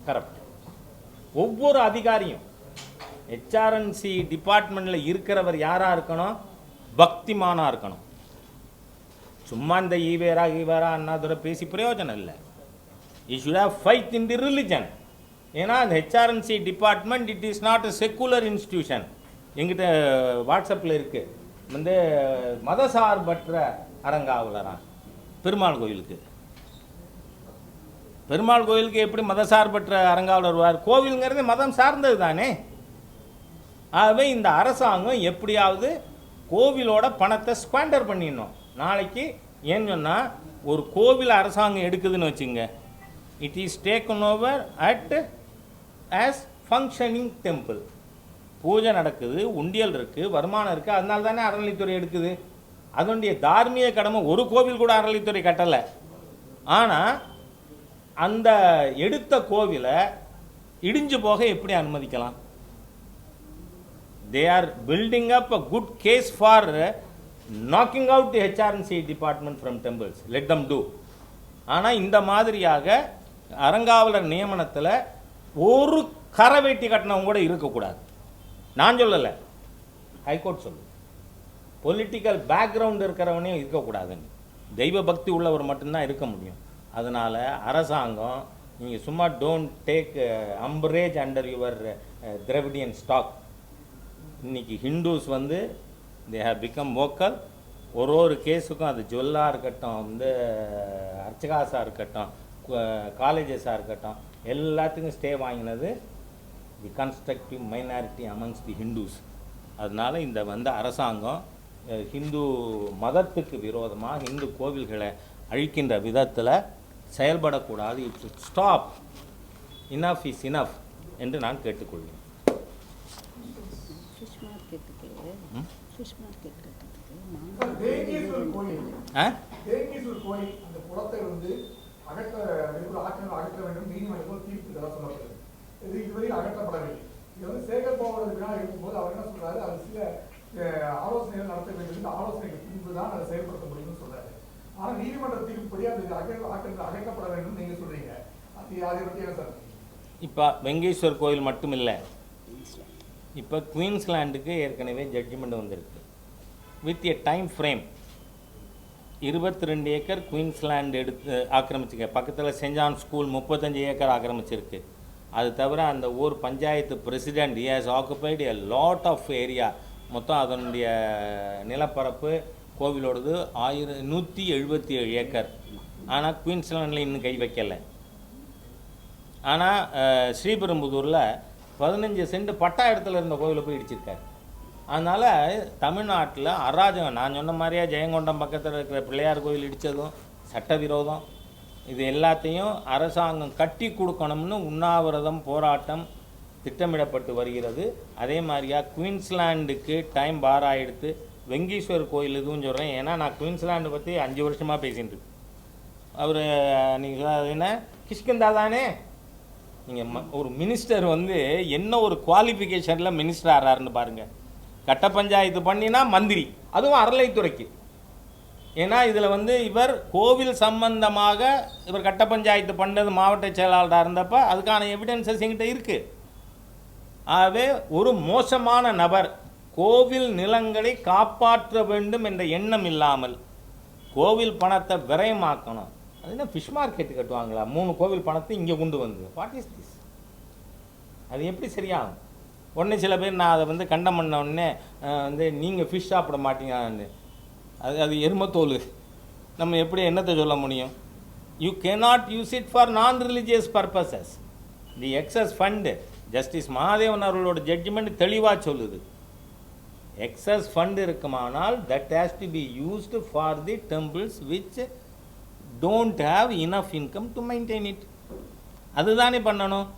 corrupt. ஒவ்வொரு அதிகாரியும் ஹெச்ஆர்என்சி டிபார்ட்மெண்ட்டில் இருக்கிறவர் யாராக இருக்கணும்? பக்திமானாக இருக்கணும். சும்மா இந்த ஈவேரா அண்ணாதுரை பேசி பிரயோஜனம் இல்லை. You should have faith in the religion. ஏன்னா அந்த HRNC department it is not a secular institution. எங்கிட்ட வாட்ஸ்அப்பில் இருக்குது வந்து மதசார்பற்ற அறங்காவலரான் பெருமாள் கோயிலுக்கு. பெருமாள் கோயிலுக்கு எப்படி மதசார்பற்ற அறங்காவலர் வருவார்? கோவிலுங்கிறது மதம் சார்ந்தது தானே. ஆகவே இந்த அரசாங்கம் எப்படியாவது கோவிலோட பணத்தை ஸ்குவாண்டர் பண்ணிடணும். நாளைக்கு ஏன்னு சொன்னால் ஒரு கோவில் அரசாங்கம் எடுக்குதுன்னு வச்சுங்க, it is taken over at as functioning temple. பூஜை நடக்குது, உண்டியல் இருக்குது, வருமானம் இருக்குது. அதனால தானே அறநிலைத்துறை எடுக்குது. அதனுடைய தார்மீக கடமை ஒரு கோவில் கூட அறநிலைத்துறை கட்டலை. ஆனால் அந்த எடுத்த கோவிலை இடிஞ்சு போக எப்படி அனுமதிக்கலாம்? they are building up a good case for knocking out the HRNC department from temples. Let them do. ஆனால் இந்த மாதிரியாக அறங்காவலர் நியமனத்தில் ஒரு கரவேட்டி கட்டணம் கூட இருக்கக்கூடாது. நான் சொல்லலை, ஹைகோர்ட் சொல்லு. பொலிட்டிக்கல் பேக்ரவுண்ட் இருக்கிறவனையும் இருக்கக்கூடாதுன்னு. தெய்வ பக்தி உள்ளவர் மட்டும்தான் இருக்க முடியும். அதனால் அரசாங்கம் நீங்கள் சும்மா don't take umbrage under your Dravidian stock. இன்றைக்கி ஹிந்துஸ் வந்து தே ஹேவ் பிகம் வோக்கல். ஒரு கேஸுக்கும் அது ஜுவல்லாக இருக்கட்டும், வந்து அர்ச்சகாஸாக இருக்கட்டும், காலேஜஸாக இருக்கட்டும், எல்லாத்துக்கும் ஸ்டே வாங்கினது தி கன்ஸ்ட்ரக்டிவ் மைனாரிட்டி அமங்ஸ் தி ஹிந்துஸ். அதனால் இந்த வந்து அரசாங்கம் ஹிந்து மதத்துக்கு விரோதமாக ஹிந்து கோவில்களை அழிக்கின்ற விதத்தில் செயல்படக்கூடாது. It stop. Enough is enough என்று நான் கேட்டுக்கொள்வேன். ஆலோசனைகள் நடத்த வேண்டும். ஆலோசனைக்கு பின்பு தான் அதை செயல்படுத்த முடியும்னு சொல்றாரு. ஆனால் நீதிமன்ற தீர்ப்புப்படி அது அகற்றப்பட வேண்டும் நீங்க சொல்றீங்க. அதை பற்றி என்ன சார்? இப்போ வெங்கேஸ்வர் கோயில் மட்டும் இல்லை, இப்போ குயின்ஸ்லாண்டுக்கு ஏற்கனவே ஜட்ஜ்மெண்ட் வந்திருக்கு. With a time frame 22 acre Queensland எடுத்து ஆக்கிரமிச்சிருக்க. பக்கத்தில் சென்ட் ஜான் ஸ்கூல் 35 ஏக்கர் ஆக்கிரமிச்சிருக்கு. அது தவிர அந்த ஊர் panchayat president he has occupied a lot of area. மொத்தம் அதனுடைய நிலப்பரப்பு கோவிலோடது 177 ஏக்கர். ஆனால் குயின்ஸ்லாண்டில் இன்னும் கை வைக்கலை. ஆனால் ஸ்ரீபெரும்புதூரில் 15 சென்ட் பட்டா இடத்துல இருந்த கோவிலை போய் இடிச்சிருக்காரு. அதனால் தமிழ்நாட்டில் அராஜகம். நான் சொன்ன மாதிரியே ஜெயங்கொண்டம் பக்கத்தில் இருக்கிற பிள்ளையார் கோவில் இடித்ததும் சட்டவிரோதம். இது எல்லாத்தையும் அரசாங்கம் கட்டி கொடுக்கணும்னு உண்ணாவிரதம் போராட்டம் திட்டமிடப்பட்டு வருகிறது. அதே மாதிரியா குயின்ஸ்லாண்டுக்கு டைம் பாராக எடுத்து வெங்கீஸ்வர் கோயில் இதுவும் சொல்கிறேன். ஏன்னா நான் குயின்ஸ்லாண்டு பற்றி 5 வருஷமாக பேசிட்டு அவர் நீங்கள் என்ன கிஷ்கிந்தா தானே. நீங்கள் ஒரு மினிஸ்டர் வந்து என்ன ஒரு குவாலிஃபிகேஷனில் மினிஸ்டர் ஆகிறாருன்னு பாருங்கள். கட்ட பஞ்சாயத்து பண்ணினா மந்திரி, அதுவும் அறநிலைத்துறைக்கு. ஏன்னா இதில் வந்து இவர் கோவில் சம்பந்தமாக இவர் கட்ட பஞ்சாயத்து பண்ணது மாவட்ட செயலாளராக இருந்தப்போ அதுக்கான எவிடன்சஸ் எங்கிட்ட இருக்குது. ஆகவே ஒரு மோசமான நபர் கோவில் நிலங்களை காப்பாற்ற வேண்டும் என்ற எண்ணம் இல்லாமல் கோவில் பணத்தை விரயமாக்கணும். அது என்ன ஃபிஷ் மார்க்கெட்டு கட்டுவாங்களா? 3 கோவில் பணத்தை இங்கே கொண்டு வந்து வாட் இஸ் திஸ்? அது எப்படி சரியாகும்? உடனே சில பேர் நான் அதை வந்து கண்டம் பண்ண உடனே வந்து நீங்கள் ஃபிஷ் சாப்பிட மாட்டீங்கன்னு, அது எருமத்தோல், நம்ம எப்படி என்னத்தை சொல்ல முடியும்? You cannot use it for non religious purposes. The excess fund, justice Mahadevan அவர்களோட ஜட்ஜ்மெண்ட் தெளிவாக சொல்லுது, எக்ஸஸ் ஃபண்ட் இருக்குமானால் that has to be used for the temples which don't have enough income to maintain it. அதுதானே பண்ணணும்.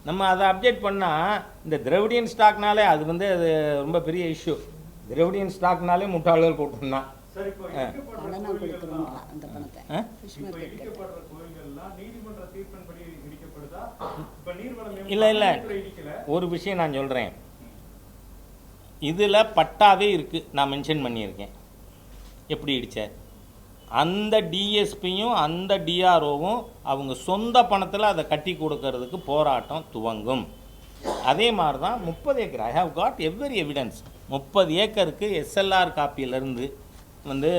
நம்ம அதை update பண்ணால் இந்த திரவிடியன் ஸ்டாக்னாலே அது வந்து அது ரொம்ப பெரிய இஷ்யூ. திரவிடியன் ஸ்டாக்னாலே முட்டாள்கள் கூட்டம்தான். இல்லை இல்லை, ஒரு விஷயம் நான் சொல்கிறேன், இதில் பட்டாவே இருக்குது, நான் மென்ஷன் பண்ணியிருக்கேன். எப்படி இடித்த அந்த டிஎஸ்பியும் அந்த டிஆர்ஓவும் அவங்க சொந்த பணத்தில் அதை கட்டி கொடுக்கறதுக்கு போராட்டம் துவங்கும். அதே மாதிரி தான் 30 acre, I have got every evidence. 30 ஏக்கருக்கு எஸ்எல்ஆர் காப்பியிலேருந்து வந்து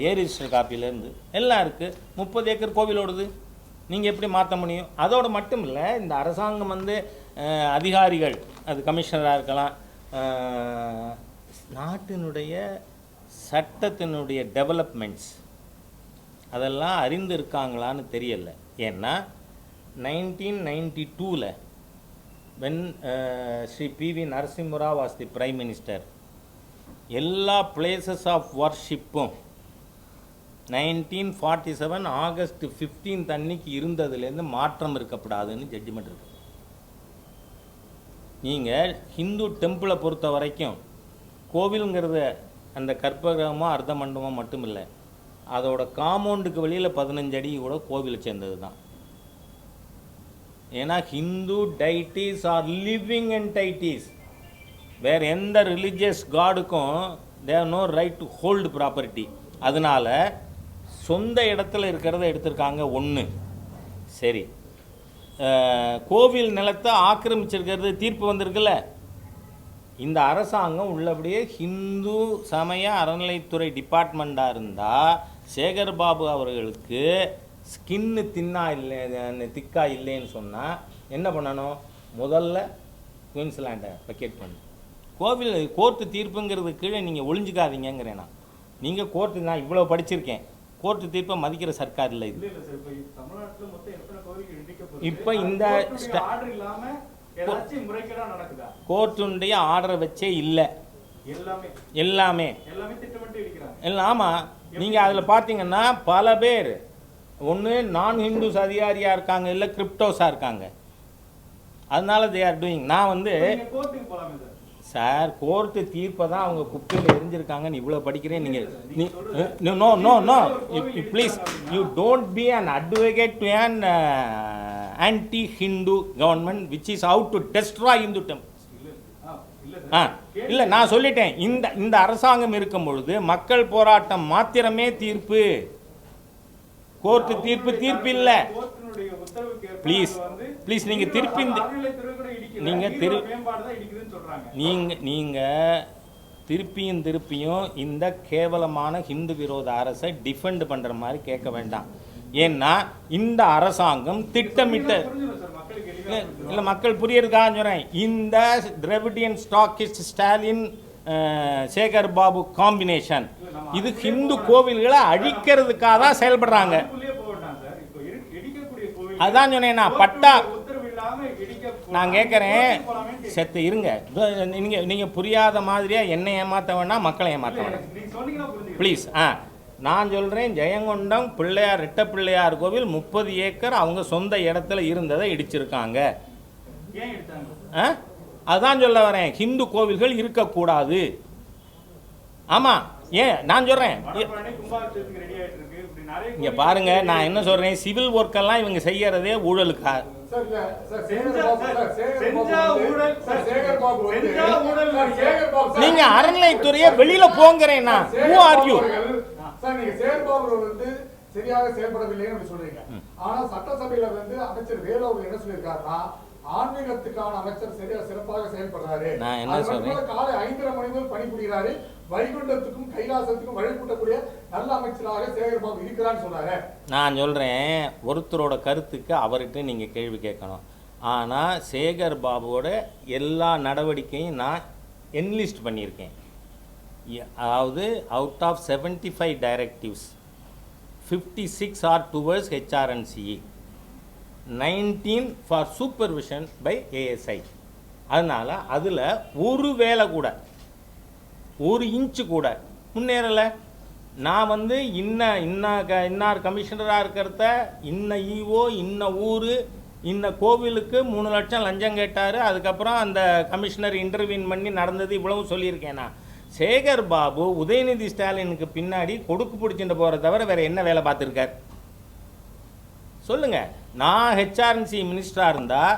ஏ ரிஜிஸ்டர் காப்பியிலேருந்து எல்லாம் இருக்குது. 30 ஏக்கர் கோவிலோடுது, நீங்கள் எப்படி மாற்ற முடியும்? அதோடு மட்டும் இல்லை, இந்த அரசாங்கம் வந்து அதிகாரிகள், அது கமிஷனராக இருக்கலாம், நாட்டினுடைய சட்டத்தினுடைய டெவலப்மெண்ட்ஸ் அதெல்லாம் அறிந்து இருக்காங்களான்னு தெரியல. ஏன்னா 1992 when Sri PV Narasimha Rao was the prime minister, எல்லா பிளேசஸ் ஆஃப் வர்ஷிப்பும் 1947 ஆகஸ்ட் 15 அன்னைக்கு இருந்ததுலேருந்து மாற்றம் இருக்கப்படாதுன்னு ஜட்ஜ்மெண்ட் இருக்கு. நீங்கள் ஹிந்து டெம்பிளை பொறுத்த வரைக்கும் கோவிலுங்கிறத அந்த கற்பகிரகமோ அர்த்த மண்டபமோ மட்டும் இல்லை, அதோட காம்பவுண்டுக்கு வெளியில் 15 அடி கூட கோவிலை சேர்ந்தது தான். ஏன்னா Hindu deities are living entities. வேறு எந்த ரிலீஜியஸ் காடுக்கும் they have no right to hold property. அதனால் சொந்த இடத்துல இருக்கிறத எடுத்திருக்காங்க. ஒன்று சரி, கோவில் நிலத்தை ஆக்கிரமிச்சிருக்கிறது தீர்ப்பு வந்திருக்குல்ல, இந்த அரசாங்கம் உள்ளபடியே ஹிந்து சமய அறநிலைத்துறை டிபார்ட்மெண்ட்டாக இருந்தால் சேகர்பாபு அவர்களுக்கு ஸ்கின்னு திக்கா இல்லைன்னு சொன்னால் என்ன பண்ணணும்? முதல்ல குயின்ஸ்லாண்டை வெக்கேட் பண்ணு. கோவில் கோர்ட்டு தீர்ப்புங்கிறது கீழே நீங்கள் ஒளிஞ்சிக்காதீங்கிறேன்னா, நீங்கள் கோர்ட்டு, நான் இவ்வளோ படிச்சிருக்கேன், கோர்ட்டு தீர்ப்பை மதிக்கிற சர்க்கார் இல்லை இது. இப்போ இந்த கோர்ட்டுடைய ஆர்டரை வச்சே இல்லை எல்லாமே. ஆமாம், நீங்கள் அதில் பார்த்தீங்கன்னா பல பேர் ஒன்று நான் ஹிந்துஸ் அதிகாரியாக இருக்காங்க, இல்லை கிரிப்டோஸாக இருக்காங்க. அதனால தே ஆர் டூயிங். நான் வந்து சார் கோர்ட்டு தீர்ப்பை தான் அவங்க குப்பையில் எரிஞ்சிருக்காங்கன்னு இவ்வளோ படிக்கிறேன். நீங்கள் no no no please, you don't be an advocate to an anti Hindu government which is out to destroy Hindu temple. இல்லை, நான் சொல்லிட்டேன், இந்த அரசாங்கம் இருக்கும் பொழுது மக்கள் போராட்டம் மாத்திரமே தீர்ப்பு, கோர்ட்டு தீர்ப்பு இல்லை. ப்ளீஸ் ப்ளீஸ், நீங்கள் திருப்பி நீங்கள் திருப்பியும் இந்த கேவலமான ஹிந்து விரோத அரசை டிஃபெண்ட் பண்ணுற மாதிரி கேட்க வேண்டாம். ஏன்னா இந்த அரசாங்கம் திட்டமிட்ட இல்லை, மக்கள் புரியறதுக்காக சொல்கிறேன், இந்த திராவிடியன் ஸ்டாக்கிஸ்ட் ஸ்டாலின் சேகர் பாபு காம்பினேஷன் இது ஹிந்து கோவில்களை அழிக்கிறதுக்காக தான் செயல்படுறாங்க. அதான் சொன்னேன்னா பட்டா நான் கேட்குறேன், செத்து இருங்க. நீங்கள் புரியாத மாதிரியாக என்னை ஏமாற்ற வேண்டாம், மக்களை ஏமாற்ற வேண்டாம் ப்ளீஸ். நான் சொல்கிறேன், ஜெயங்கொண்டம் பிள்ளையார் ரெட்ட பிள்ளையார் கோவில் 30 ஏக்கர் அவங்க சொந்த இடத்துல இருந்ததை இடிச்சிருக்காங்க. அதான் சொல்ல வரேன், ஹிந்து கோவில்கள் இருக்கக்கூடாது. ஆமாம், ஏன் நான் சொல்கிறேன், இங்கே பாருங்க, நான் என்ன சொல்கிறேன், சிவில் ஒர்க்கெல்லாம் இவங்க செய்யறதே ஊழலுக்கா. நீங்க அறநிலைத்துறையை வெளியில போங்கிறேன்னா சார், நீங்க செயல்பாடு வந்து சரியாக செயல்படவில்லைன்னு சொல்றீங்க. ஆனா சட்டசபையில வந்து அமைச்சர் வேலு அவர் என்ன சொல்லியிருக்காருன்னா, ஆன்மீகத்துக்கான அமைச்சர் சிறப்பாக செயல்படுறாரு. நான் என்ன சொல்றேன், காலை 5:30 மணி முதல் பணிபுரிகிறாரு. வைகுண்டத்துக்கும் கைலாசத்துக்கும் வழி கூட்டக்கூடிய நல்ல அமைச்சராக சேகர் பாபு இருக்கிறான்னு சொல்றாரு. நான் சொல்றேன், ஒருத்தரோட கருத்துக்கு அவர்கிட்ட நீங்க கேள்வி கேட்கணும். ஆனால் சேகர் பாபுவோட எல்லா நடவடிக்கையும் நான் என்லிஸ்ட் பண்ணியிருக்கேன். அதாவது out of 75 directives 56 are towards HRNCE, 19 for supervision by ASI. அதனால் அதில் ஒரு வேலை கூட, ஒரு இன்ச்சு கூட முன்னேறலை. நான் வந்து இன்னார் கமிஷனராக இருக்கிறத இன்ன ஈஓ இன்ன ஊர் இன்ன கோவிலுக்கு 3 லட்சம் லஞ்சம் கேட்டார், அதுக்கப்புறம் அந்த கமிஷனர் இன்டர்வியூன் பண்ணி நடந்தது இவ்வளவு சொல்லியிருக்கேன். நான் சேகர் பாபு உதயநிதி ஸ்டாலினுக்கு பின்னாடி கொடுக்கு பிடிச்சிட்டு போகிற தவிர வேறு என்ன வேலை பார்த்துருக்கார் சொல்லுங்கள். நான் HRNC மினிஸ்டராக இருந்தால்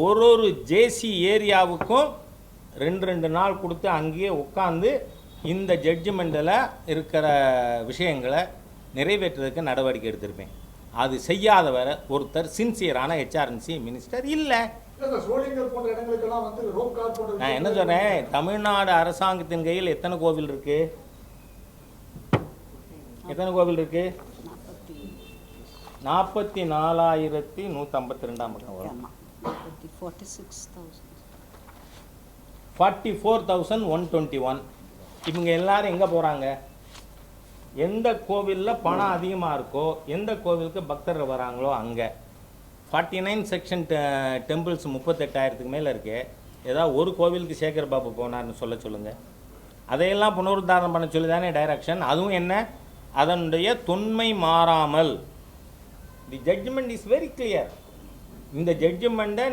ஒரு ஜேசி ஏரியாவுக்கும் 2 நாள் கொடுத்து அங்கேயே உட்காந்து இந்த ஜட்ஜ்மெண்ட்டில் இருக்கிற விஷயங்களை நிறைவேற்றுறதுக்கு நடவடிக்கை எடுத்திருப்பேன். அது செய்யாதவர ஒருத்தர் சின்சியரான HRNC மினிஸ்டர் இல்லை. நான் என்ன சொல்கிறேன், தமிழ்நாடு அரசாங்கத்தின் கையில் எத்தனை கோவில் இருக்கு? எத்தனை கோவில் இருக்கு? 44,152 பக்கம் வரும். 44,121. இவங்க எல்லாரும் எங்கே போகிறாங்க? எந்த கோவிலில் பணம் அதிகமாக இருக்கோ, எந்த கோவிலுக்கு பக்தர்கள் வராங்களோ அங்கே. 49 செக்ஷன் டெம்பிள்ஸ் 38,000க்கு மேலே இருக்கு. ஏதாவது ஒரு கோவிலுக்கு சேகர் பாபு போனார்னு சொல்லுங்கள். அதையெல்லாம் புனருத்தாரணம் பண்ண சொல்லி தானே டைரக்ஷன். அதுவும் என்ன, அதனுடைய தொன்மை மாறாமல். தி ஜட்ஜ்மெண்ட் இஸ் வெரி கிளியர். இந்த ஜட்ஜ்மெண்ட்டை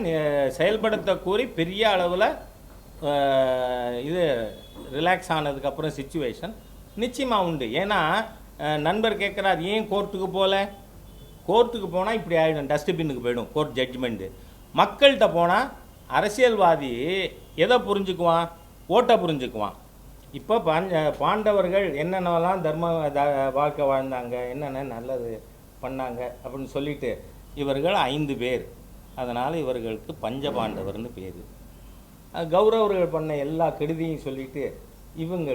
செயல்படுத்த கூறி பெரிய அளவில் இது ரிலாக்ஸ் ஆனதுக்கப்புறம் சிச்சுவேஷன் நிச்சயமாக உண்டு. ஏன்னா நண்பர் கேட்குறார், ஏன் கோர்ட்டுக்கு போகல? கோர்ட்டுக்கு போனால் இப்படி ஆகிடும், டஸ்ட்பின்னுக்கு போயிடும் கோர்ட் ஜட்ஜ்மெண்ட்டு. மக்கள்கிட்ட போனால் அரசியல்வாதி எதை புரிஞ்சுக்குவான்? ஓட்டை புரிஞ்சுக்குவான். இப்போ பாண்டவர்கள் என்னென்னலாம் வாழ்க்கை வாழ்ந்தாங்க, என்னென்ன நல்லது பண்ணாங்க அப்படின்னு சொல்லிட்டு இவர்கள் 5 பேர். அதனால் இவர்களுக்கு பஞ்சபாண்டவர்னு பேர். கௌரவர்கள் பண்ண எல்லா கெடுதியும் சொல்லிட்டு இவங்க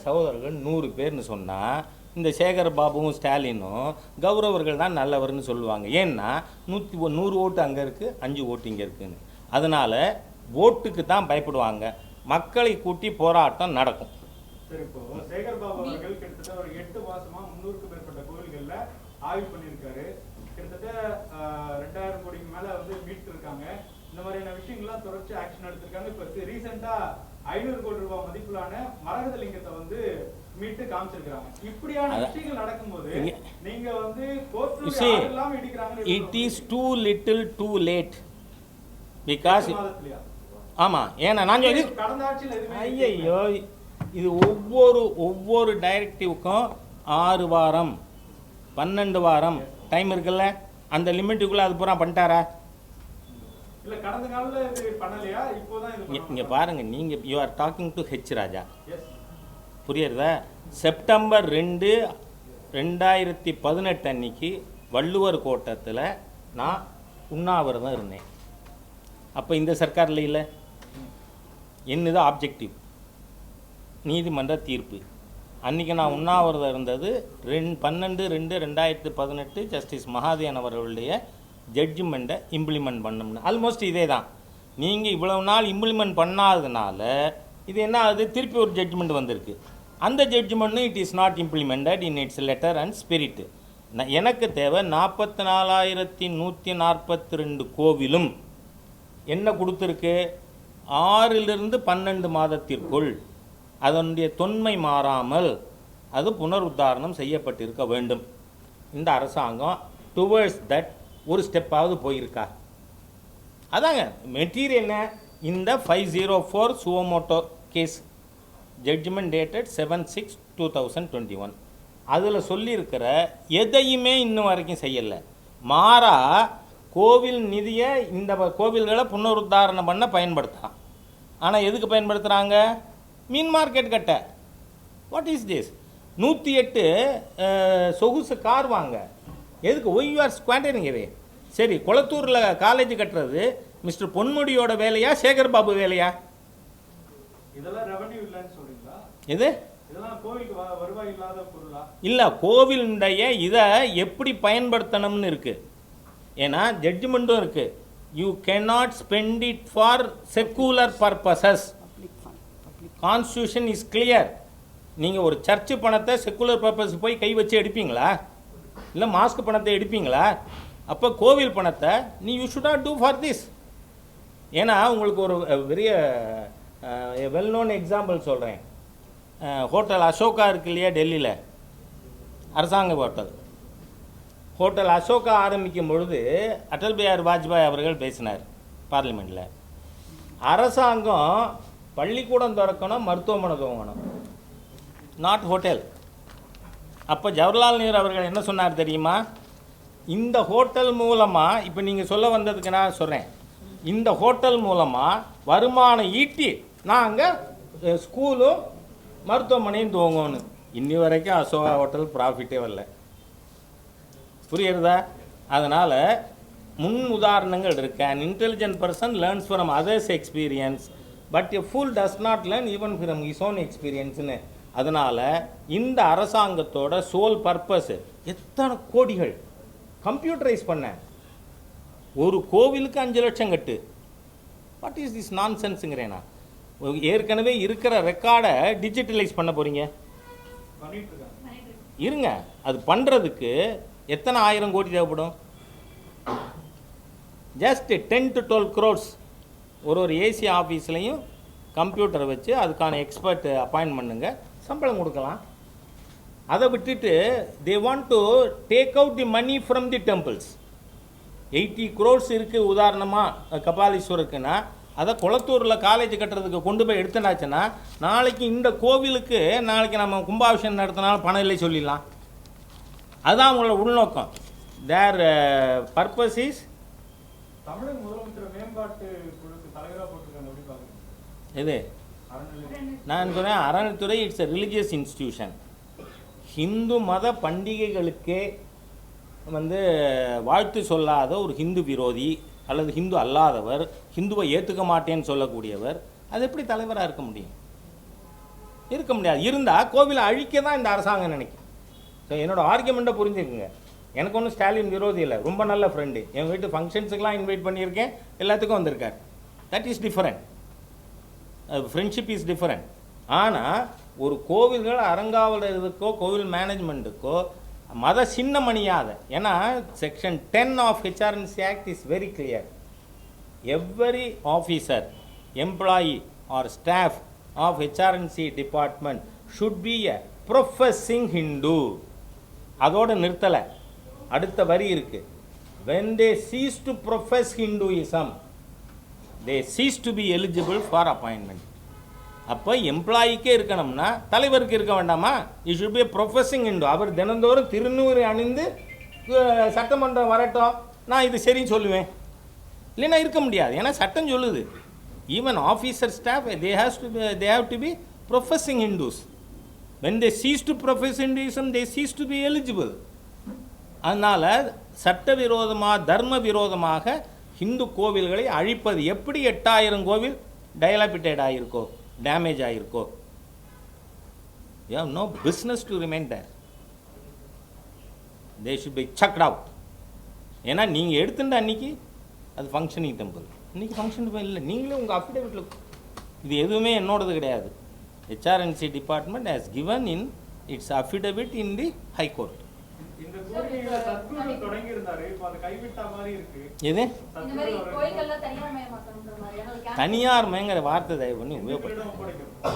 சகோதரர்கள் 100 பேர்னு சொன்னால் இந்த சேகர் பாபுவும் ஸ்டாலினும் கௌரவர்கள் தான் நல்லவர்னு சொல்லுவாங்க. ஏன்னா 100 ஓட்டு அங்கே இருக்குது, 5 ஓட்டு இங்கே இருக்குன்னு. அதனால் ஓட்டுக்கு தான் பயப்படுவாங்க. மக்களை கூட்டி போராட்டம் நடக்கும். சரி, இப்போ சேகர் பாபு அவர்கள் கிட்டத்தட்ட ஒரு 8 மாசமா 300க்கும் மேற்பட்ட கோவில்களில் ஆய்வு பண்ணியிருக்காரு. கிட்டத்தட்ட 2000 கோடிக்கு மேலே வந்து மீட்டு இருக்காங்க. இந்த மாதிரியான விஷயங்கள்லாம் தொடர்ச்சி ஆக்ஷன் எடுத்திருக்காங்க. இப்போ ரீசெண்டாக 500 கோடி ரூபாய் மதிப்பிலான மரகத லிங்கத்தை வந்து மீட்டு காமிச்சிருக்காங்க. இப்படியான விஷயங்கள் நடக்கும்போது நீங்க வந்து கோர்ட்ல இடிக்கிறாங்க. It is too little too late. Because ஆமாம், ஏன்னா நான் கடந்த ஆட்சியில் ஐயோ, இது ஒவ்வொரு டைரக்டிவுக்கும் 6 வாரம் 12 வாரம் டைம் இருக்குல்ல. அந்த லிமிட்டுக்குள்ளே அது பூரா பண்ணிட்டாரா? இல்ல, கடந்த காலத்துல இது பண்ணலையா? இப்போதான் இது இங்கே பாருங்கள், நீங்கள் you are talking to H Raja. புரியுறதா? செப்டம்பர் 2, 2018 அன்னைக்கு வள்ளுவர் கோட்டத்தில் நான் உண்ணாவிரதம் இருந்தேன். அப்போ இந்த சர்க்காரில் இல்லை. என்னது ஆப்ஜெக்டிவ் நீதிமன்ற தீர்ப்பு. அன்றைக்கி நான் உண்ணாவிரதம் இருந்தது 12/2/2018 ஜஸ்டிஸ் மகாதேவன் அவர்களுடைய ஜட்ஜ்மெண்ட்டை இம்ப்ளிமெண்ட் பண்ணணும்னு. ஆல்மோஸ்ட் இதே தான். நீங்கள் இவ்வளவு நாள் இம்ப்ளிமெண்ட் பண்ணாததுனால இது என்ன ஆகுது, திருப்பி ஒரு ஜட்ஜ்மெண்ட் வந்திருக்கு. அந்த ஜட்ஜ்மெண்ட்டும் it is not implemented in its letter and spirit. எனக்கு தேவை 44,142 கோவிலும் என்ன கொடுத்துருக்கு, 6 to 12 மாதத்திற்குள் அதனுடைய தொன்மை மாறாமல் அது புனருத்தாரணம் செய்யப்பட்டிருக்க வேண்டும். இந்த அரசாங்கம் டுவர்ட்ஸ் தட் ஒரு ஸ்டெப்பாவது போயிருக்கா? அதாங்க மெட்டீரியல் என்ன, இந்த 504 சுவமோட்டோ கேஸ் ஜட்ஜ்மெண்ட் டேட்டட் 7/6/2021 அதில் சொல்லியிருக்கிற எதையுமே இன்னும் வரைக்கும் செய்யலை. மாறா கோவில் நிதியை இந்த கோவில்களை புனருத்தாரணம் பண்ண பயன்படுத்தலாம். ஆனால் எதுக்கு பயன்படுத்துகிறாங்க? மீன் மார்க்கெட் கட்ட. What is this? 108 சொகுசு கார் வாங்க. எதுக்கு? ஒய் யூ ஆர் ஸ்குவாண்டரிங் இவே. சரி, குளத்தூரில் காலேஜ் கட்டுறது மிஸ்டர் பொன்முடியோட வேலையா சேகர் பாபு வேலையா? இதெல்லாம் ரெவன்யூ இல்லைன்னு சொல்றீங்களா? இது இதெல்லாம் கோவிலுக்கு வருவாய் இல்லாத பொருளா? இல்லை, கோவிலுடைய இதை எப்படி பயன்படுத்தணும்னு இருக்கு. ஏன்னா ஜட்ஜ்மெண்ட்டும் இருக்கு. You cannot spend it for secular purposes. Constitution is clear. நீங்கள் ஒரு சர்ச்சு பணத்தை செக்குலர் பர்பஸ் போய் கை வச்சு எடுப்பீங்களா? இல்லை மாஸ்க் பணத்தை எடுப்பீங்களா? அப்போ கோவில் பணத்தை you should not do for this. ஏன்னா உங்களுக்கு ஒரு பெரிய வெல் நோன் எக்ஸாம்பிள் சொல்கிறேன். ஹோட்டல் அசோகா இருக்கு இல்லையா, டெல்லியில் அரசாங்க ஹோட்டல் அசோகா ஆரம்பிக்கும் பொழுது அடல் பிஹாரி வாஜ்பாய் அவர்கள் பேசினார் பார்லிமெண்ட்டில். அரசாங்கம் பள்ளிக்கூடம் திறக்கணும், மருத்துவமனை துவங்கணும், நாட் ஹோட்டல். அப்போ ஜவஹர்லால் நேரு அவர்கள் என்ன சொன்னார் தெரியுமா? இந்த ஹோட்டல் மூலமாக, இப்போ நீங்கள் சொல்ல வந்ததுக்கு நான் சொல்கிறேன், இந்த ஹோட்டல் மூலமாக வருமானம் ஈட்டி நாங்கள் ஸ்கூலும் மருத்துவமனையும் துவங்கணும். இன்னி வரைக்கும் அசோகா ஹோட்டல் ப்ராஃபிட்டே வரல. புரியுறதா? அதனால் முன் உதாரணங்கள் இருக்கு. An intelligent person learns from others experience, but a fool does not learn even from his own எக்ஸ்பீரியன்ஸ்னு. அதனால் இந்த அரசாங்கத்தோட சோல் பர்பஸ் எத்தனை கோடிகள் கம்ப்யூட்டரைஸ் பண்ண, ஒரு கோவிலுக்கு 5 லட்சம் கட்டு. வாட் இஸ் திஸ் நான் சென்ஸுங்கிறேனா? ஏற்கனவே இருக்கிற ரெக்கார்டை டிஜிட்டலைஸ் பண்ண போகிறீங்க. இருங்க, அது பண்ணுறதுக்கு எத்தனை 1000 கோடி தேவைப்படும்? ஜஸ்ட் 10 to 12 crores ஒரு ஏசி ஆஃபீஸ்லையும் கம்ப்யூட்டரை வச்சு அதுக்கான எக்ஸ்பர்ட் அப்பாயின்ட் பண்ணுங்க, சம்பளம் கொடுக்கலாம். அதை விட்டுட்டு they want to take out the money from the temples. 80 crores இருக்குது உதாரணமாக கபாலீஸ்வருக்குன்னா, அதை குளத்தூரில் காலேஜ் கட்டுறதுக்கு கொண்டு போய் எடுத்துனாச்சுன்னா நாளைக்கு இந்த கோவிலுக்கு நாளைக்கு நம்ம கும்பாபிஷேகம் நடத்தினாலும் பணம் இல்லை சொல்லிடலாம். அதுதான் அவங்களோட உள்நோக்கம். தேர் பர்பஸ் இஸ். தமிழக முதலமைச்சர் மேம்பாட்டு குழுக்கு தலைவராக போட்டிருக்காங்க, எப்படி பாருங்க? இது நான் சொன்னேன், அறநிலைத்துறை it's a religious institution. Hindu மத பண்டிகைகளுக்கே வாழ்த்து சொல்லாத ஒரு ஹிந்து விரோதி அல்லது ஹிந்து அல்லாதவர், ஹிந்துவை ஏற்றுக்க மாட்டேன்னு சொல்லக்கூடியவர், அது எப்படி தலைவராக இருக்க முடியும்? இருக்க முடியாது. இருந்தால் கோவிலை அழிக்க தான் இந்த அரசாங்கம் நினைக்கும். ஸோ என்னோடய ஆர்கியூமெண்ட்டை புரிஞ்சுக்குங்க. எனக்கு ஒன்றும் ஸ்டாலின் விரோதி இல்லை, ரொம்ப நல்ல ஃப்ரெண்டு. என் வீட்டு ஃபங்க்ஷன்ஸுக்கெலாம் இன்வைட் பண்ணியிருக்கேன், எல்லாத்துக்கும் வந்திருக்கார். That is different. Friendship is different. ஆனால் ஒரு கோவில்கள் அறங்காவலருக்கோ கோவில் மேனேஜ்மெண்ட்டுக்கோ மத சின்னமணியாத, ஏன்னா section 10 of HRNC act is very clear. Every officer, employee or staff of HRNC department should be a professing Hindu. அதோடு நிறுத்தலை, அடுத்த வரி இருக்கு. when they cease to profess Hinduism, they cease to be eligible for appointment. அப்போ எம்ப்ளாயிக்கே இருக்கணும்னா தலைவருக்கு இருக்க வேண்டாமா? You should be professing Hindu. அவர் தினந்தோறும் திருநூறு அணிந்து சட்டமன்றம் வரட்டும், நான் இது சரின்னு சொல்லுவேன். இல்லைன்னா இருக்க முடியாது. ஏன்னா சட்டம் சொல்லுது, even officer staff they have to be professing Hindus. when they cease to profess Hinduism, they cease to be eligible. அதனால் சட்டவிரோதமாக தர்ம விரோதமாக ஹிந்து கோவில்களை அழிப்பது எப்படி 8000 கோவில் டைலாபிட்டேட் ஆகிருக்கோ, டேமேஜ் ஆகிருக்கோ. You have no business to remain there. They should be sucked out. ஏன்னா நீங்கள் எடுத்துட்ட அன்றைக்கி அது ஃபங்க்ஷனிங் டெம்பிள், இன்றைக்கி ஃபங்க்ஷன் இல்லை. நீங்களே உங்கள் அஃபிடேவிட்டில், இது எதுவுமே என்னோடது கிடையாது. HRNC department has given in it's affidavit in the high court. இந்த கோரிக்கைகளை சத்குரு தொடங்கி இருந்தாரு, இப்போ அதை கைவிட்ட மாதிரி இருக்கு. எது தனியார் மயங்கிற வார்த்தை தயவு பண்ணி உபயோகப்படுத்த.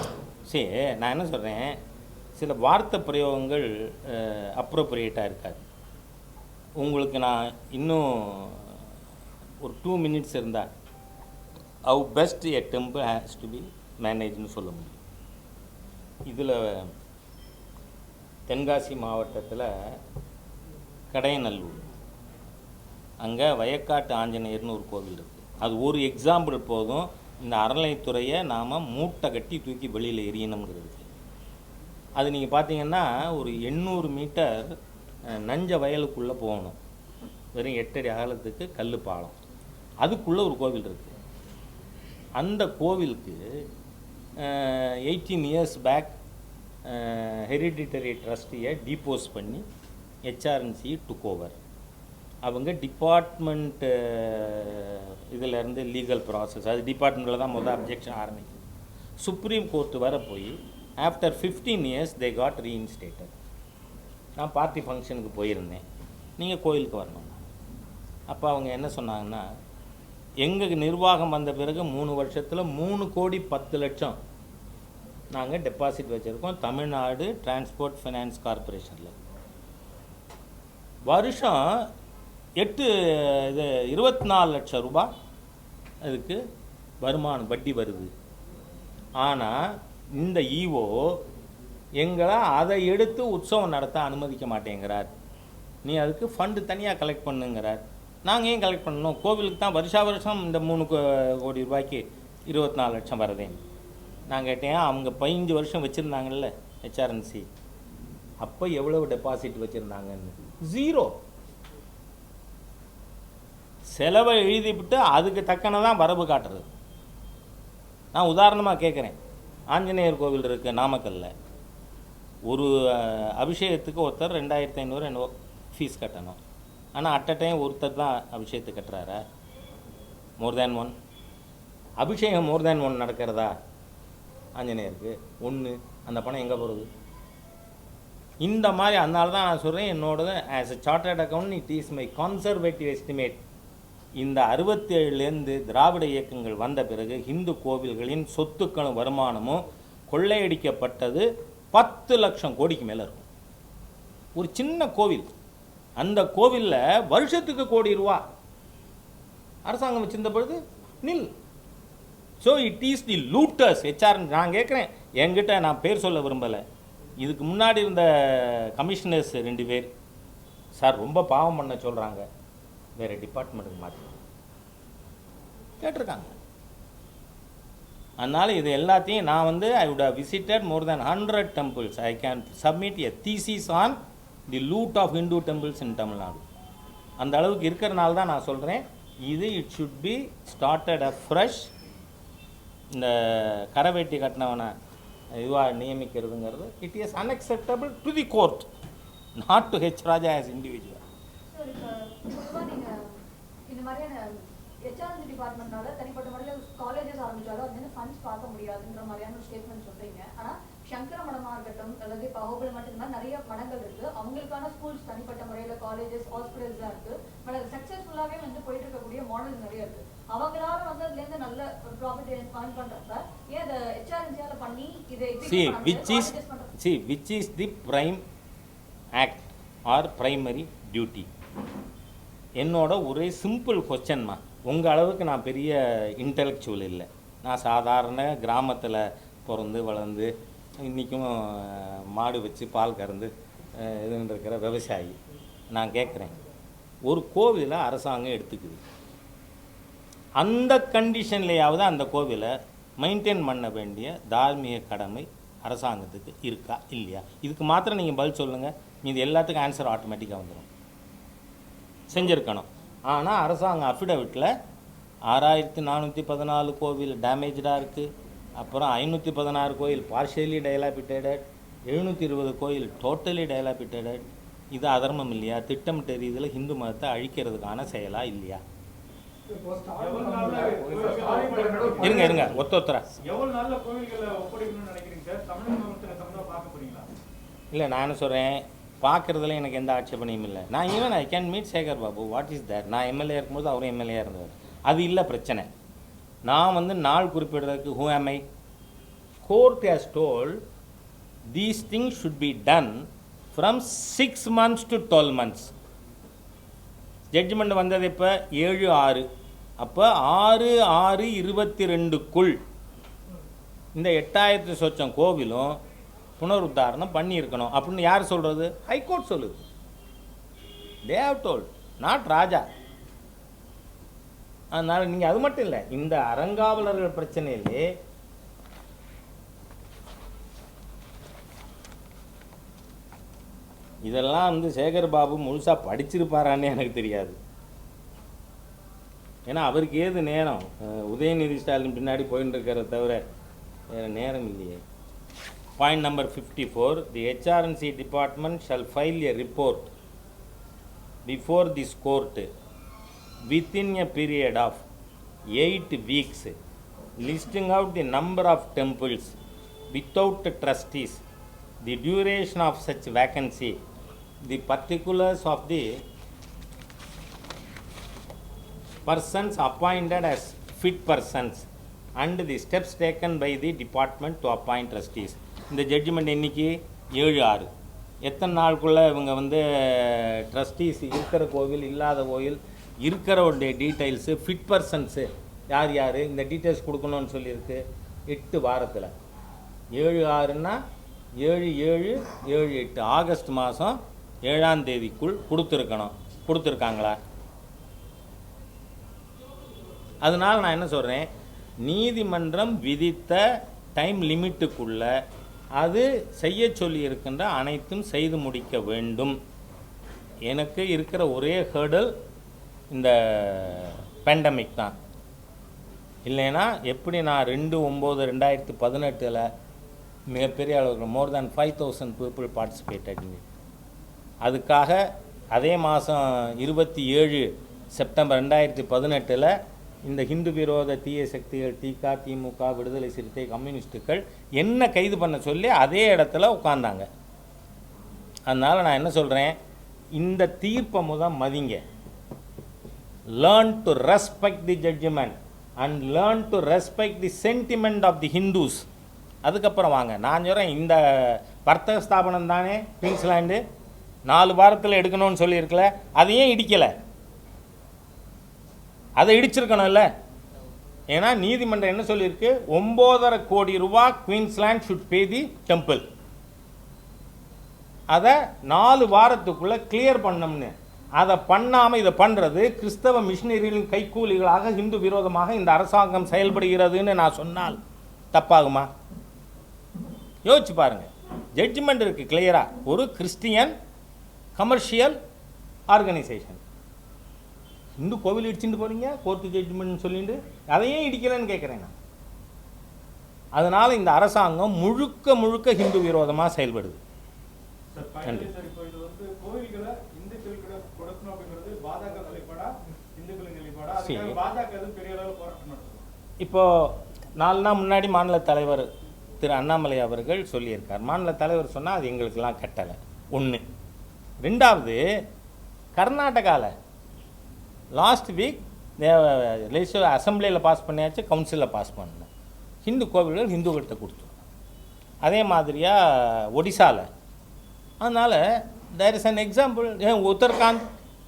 சரி, நான் என்ன சொல்கிறேன், சில வார்த்தை பிரயோகங்கள் அப்ரோப்ரியேட்டாக இருக்காது. உங்களுக்கு நான் இன்னும் ஒரு 2 minutes இருந்தால் how best a temple has to be மேனேஜ்னு சொல்ல முடியும். இதில் தென்காசி மாவட்டத்தில் கடையநல்லூர், அங்கே வயக்காட்டு ஆஞ்சநேயர்னு ஒரு கோவில் இருக்குது. அது ஒரு எக்ஸாம்பிள் போதும் இந்த அறநிலைத்துறையை நாம் மூட்டை கட்டி தூக்கி வெளியில் எரியணுங்கிறது. அது நீங்கள் பார்த்தீங்கன்னா ஒரு 800 மீட்டர் நஞ்ச வயலுக்குள்ளே போகணும். வெறும் 8 அடி அகலத்துக்கு கல் பாலம். அதுக்குள்ளே ஒரு கோவில் இருக்குது. அந்த கோவிலுக்கு 18 இயர்ஸ் பேக் ஹெரிடிட்டரி ட்ரஸ்டியை டீபோஸ் பண்ணி ஹெச்ஆர்என்சி டுக் ஓவர். அவங்க டிபார்ட்மெண்ட்டு இதிலேருந்து லீகல் ப்ராசஸ், அது டிபார்ட்மெண்ட்டில் தான் முதல் அப்ஜெக்ஷன் ஆரம்பிக்குது. சுப்ரீம் கோர்ட்டு வர போய் after 15 years they got reinstated. நான் பார்ட்டி ஃபங்க்ஷனுக்கு போயிருந்தேன், நீங்கள் கோயிலுக்கு வரணும். அப்போ அவங்க என்ன சொன்னாங்கன்னா, எங்கள் நிர்வாகம் வந்த பிறகு 3 வருஷத்தில் 3,10,00,000 நாங்கள் டெபாசிட் வச்சுருக்கோம் தமிழ்நாடு டிரான்ஸ்போர்ட் ஃபைனான்ஸ் கார்பரேஷனில். வருஷம் 24 லட்சம் ரூபாய் அதுக்கு வருமானம் வட்டி வருது. ஆனால் இந்த ஈஓ எங்களை அதை எடுத்து உற்சவம் நடத்த அனுமதிக்க மாட்டேங்கிறார். நீ அதுக்கு ஃபண்டு தனியாக கலெக்ட் பண்ணுங்கிறார். நாங்கள் ஏன் கலெக்ட் பண்ணணும்? கோவிலுக்கு தான் வருஷம் இந்த 3 கோடி ரூபாய்க்கு 24 லட்சம் வரதே. நான் கேட்டேன், அவங்க 15 வருஷம் வச்சுருந்தாங்கல்ல ஹெச்ஆர்என்சி, அப்போ எவ்வளவு டெபாசிட் வச்சுருந்தாங்கன்னு? 0. செலவை எழுதிவிட்டு அதுக்கு தக்கனதான் வரவு காட்டுறது. நான் உதாரணமாக கேட்குறேன், ஆஞ்சநேயர் கோவில் இருக்குது நாமக்கல்ல, ஒரு அபிஷேகத்துக்கு ஒருத்தர் 2,500 என்னவோ ஃபீஸ் கட்டணும். ஆனால் அட் அ டைம் ஒருத்தர் தான் அபிஷேகத்துக்கு கட்டுறாரா? மோர் தேன் ஒன் அபிஷேகம் மோர் தேன் ஒன் நடக்கிறதா? ஆஞ்சநேயருக்கு ஒன்று, அந்த பணம் எங்கே போகிறது? இந்த மாதிரி. அதனால தான் நான் சொல்கிறேன், என்னோடது as a chartered account it is my conservative estimate. இந்த 67லேருந்து திராவிட இயக்கங்கள் வந்த பிறகு இந்து கோவில்களின் சொத்துக்களும் வருமானமும் கொள்ளையடிக்கப்பட்டது 10 லட்சம் கோடிக்கு மேலே இருக்கும். ஒரு சின்ன கோவில், அந்த கோவிலில் வருஷத்துக்கு கோடி ரூபா அரசாங்கம் வச்சிருந்த பொழுது நில். So it is the லூட்டர்ஸ் HR. நான் கேட்குறேன், என்கிட்ட நான் பேர் சொல்ல விரும்பலை, இதுக்கு முன்னாடி இருந்த கமிஷனர்ஸ் 2 பேர் சார் ரொம்ப பாவம் பண்ண சொல்கிறாங்க, வேறு டிபார்ட்மெண்ட்டுக்கு மாற்றி கேட்டிருக்காங்க. அதனால் இது எல்லாத்தையும் நான் வந்து I would have visited more than 100 temples. I can submit a thesis on the loot of Hindu temples in Tamil Nadu. அந்த அளவுக்கு இருக்கிறனால தான் நான் சொல்கிறேன், இது it should be started a fresh. இந்த கரவேட்டி கட்டினவனை இதுவாக நியமிக்கிறதுங்கிறது it is unacceptable to the court, not to H Raja as individual. இந்த மாதிரியான ஹெச்ஆர்என்சி டிபார்ட்மெண்ட்னால தனிப்பட்ட முறையில் காலேஜஸ் ஆரம்பிச்சாலும் அது வந்து ஃபண்ட்ஸ் பார்க்க முடியாதுன்ற மாதிரியான ஒரு ஸ்டேட்மெண்ட் சொல்றீங்க. ஆனால் சங்கர மடமாக இருக்கட்டும், அதாவது இப்போ அகோபில் மட்டும் மாதிரி நிறைய மடங்கள் இருக்குது, அவங்களுக்கான ஸ்கூல்ஸ் தனிப்பட்ட முறையில் காலேஜஸ் ஹாஸ்பிட்டல்ஸ்லாம் இருக்குது. பட் அது சக்ஸஸ்ஃபுல்லாகவே வந்து போயிட்டு இருக்கக்கூடிய மாடல்ஸ் நிறைய இருக்குது. அவங்களால வந்து அதுலேருந்து நல்ல ஒரு ப்ராஃபிட் ஏர்ன் பண்ணுறப்ப ஏன் அதை ஹெச்ஆர்என்சியால் பண்ணி இதை which is the prime act or primary duty. என்னோட ஒரே சிம்பிள் கொஸ்டின்மா, உங்கள் அளவுக்கு நான் பெரிய இன்டெலெக்சுவல் இல்லை, நான் சாதாரண கிராமத்தில் பிறந்து வளர்ந்து இன்றைக்கும் மாடு வச்சு பால் கறந்து இதுன்னு இருக்கிற விவசாயி. நான் கேட்குறேன், ஒரு கோவிலை அரசாங்கம் எடுத்துக்குது, அந்த கண்டிஷன்லேயாவது அந்த கோவிலை மெயின்டைன் பண்ண வேண்டிய தார்மீக கடமை அரசாங்கத்துக்கு இருக்கா இல்லையா? இதுக்கு மாத்திரம் நீங்கள் பதில் சொல்லுங்கள், இது எல்லாத்துக்கும் ஆன்சர் ஆட்டோமேட்டிக்காக வந்துடும். செஞ்சுருக்கணும். ஆனால் அரசாங்கம் அஃபிடவிட்டில் 6,414 கோவில் டேமேஜாக இருக்குது, அப்புறம் 516 கோயில் பார்ஷியலி டைலாபிட்டேடட், 720 கோயில் டோட்டலி டைலாபிட்டேடட். இது அதர்மம் இல்லையா? திட்டமிட்ட ரீதியில் ஹிந்து மதத்தை அழிக்கிறதுக்கான செயலா இல்லையா? இருங்க ஒத்தொத்தரா இல்லை, நான் சொல்கிறேன், பார்க்குறதுல எனக்கு எந்த ஆட்சேபனையும் இல்லை. நான் even I can meet Sekar Babu, what is there? நான் எம்எல்ஏ இருக்கும்போது அவரும் எம்எல்ஏ இருந்தார், அது இல்லை பிரச்சனை. நான் வந்து நாள் குறிப்பிடுறதுக்கு who am I? Court has told these things should be done from 6 months to 12 months. Judgement வந்தது இப்போ 7/6. அப்போ 6/6/22க்குள் இந்த 8,000 சொச்சம் கோவிலும் புனருத்தாரணம் பண்ணியிருக்கணும் அப்படின்னு யார் சொல்கிறது? ஹைகோர்ட் சொல்லுது. தே ஹவ் டோல்ட், நாட் ராஜா. அதனால் நீங்கள் அது மட்டும் இல்லை, இந்த அறங்காவலர்கள் பிரச்சனையிலே இதெல்லாம் வந்து சேகர் பாபு முழுசாக படிச்சிருப்பாரான்னு எனக்கு தெரியாது. ஏன்னா அவருக்கு ஏது நேரம், உதயநிதி ஸ்டாலின் பின்னாடி போயின்னு இருக்கிறத தவிர வேறு நேரம் இல்லையே. Point number 54, the HRNC department shall file a report before this court within a period of 8 weeks listing out the number of temples without trustees, the duration of such vacancy, the particulars of the persons appointed as fit persons and the steps taken by the department to appoint trustees. இந்த judgement இன்னைக்கு 7/6. எத்தனை நாளுக்குள்ளே இவங்க வந்து trustees இருக்கிற கோவில் இல்லாத கோவில் இருக்கிறவருடைய டீட்டெயில்ஸு ஃபிட் பர்சன்ஸு யார் யார் இந்த டீட்டெயில்ஸ் கொடுக்கணும்னு சொல்லியிருக்கு 8 வாரத்தில். 7/6ன்னா 7/7/7/8 ஆகஸ்ட் மாதம் 7ஆம் தேதிக்குள் கொடுத்துருக்கணும். கொடுத்துருக்காங்களா? அதனால் நான் என்ன சொல்கிறேன், நீதிமன்றம் விதித்த டைம் லிமிட்டுக்குள்ள அது செய்ய சொல்லி இருக்கின்ற அனைத்தும் செய்து முடிக்க வேண்டும். எனக்கு இருக்கிற ஒரே ஹேர்டல் இந்த பேண்டமிக் தான். இல்லைன்னா எப்படி நான் 2/9/2018 மிகப்பெரிய அளவுக்கு மோர் தேன் 5,000 பீப்புள் பார்ட்டிசிபேட்டட். அதுக்காக அதே மாதம் 27 செப்டம்பர் 2018 இந்த ஹிந்து விரோத தீய சக்திகள் திக, திமுக, விடுதலை சிறுத்தை, கம்யூனிஸ்ட்டுகள் என்ன கைது பண்ண சொல்லி அதே இடத்துல உட்கார்ந்தாங்க. அதனால் நான் என்ன சொல்கிறேன், இந்த தீர்ப்பை மதிங்க. Learn to respect the judgement and learn to respect the sentiment of the Hindus. அதுக்கப்புறம் வாங்க. நான் சொல்கிறேன், இந்த வர்த்தக ஸ்தாபனம் தானே குயின்ஸ்லாண்டு 4 வாரத்தில் எடுக்கணும்னு சொல்லியிருக்கல, அதையும் இடிக்கலை. அதை இடிச்சிருக்கணும்ல. ஏன்னா நீதிமன்றம் என்ன சொல்லியிருக்கு, 9.5 கோடி ரூபாய் Queensland should pay the temple. அதை 4 வாரத்துக்குள்ளே கிளியர் பண்ணோம்னு. அதை பண்ணாமல் இதை பண்ணுறது கிறிஸ்தவ மிஷினரிகளின் கைக்கூலிகளாக ஹிந்து விரோதமாக இந்த அரசாங்கம் செயல்படுகிறதுன்னு நான் சொன்னால் தப்பாகுமா? யோசிச்சு பாருங்கள். ஜட்ஜ்மெண்ட் இருக்குது கிளியராக. ஒரு கிறிஸ்டியன் கமர்ஷியல் ஆர்கனைசேஷன் இந்து கோவில் இடிச்சுட்டு போகிறீங்க கோர்ட்டு ஜட்ஜ்மெண்ட்னு சொல்லிட்டு அதையே இடிக்கலன்னு கேட்குறேன் நான். அதனால் இந்த அரசாங்கம் முழுக்க முழுக்க ஹிந்து விரோதமாக செயல்படுது. நன்றி. இப்போது 4 நாள் முன்னாடி மாநில தலைவர் திரு அண்ணாமலை அவர்கள் சொல்லியிருக்கார். மாநில தலைவர் சொன்னால் அது எங்களுக்கெல்லாம் கட்டலை. 1. 2வது, கர்நாடகாவில் லாஸ்ட் வீக் லெஜிஸ்லேட்டிவ் அசம்பிளியில் பாஸ் பண்ணியாச்சு, கவுன்சிலில் பாஸ் பண்ணேன். ஹிந்து கோவில்கள் ஹிந்துக்கிட்ட கொடுத்தோம். அதே மாதிரியாக ஒடிசாவில். அதனால் there is an example. Uttarakhand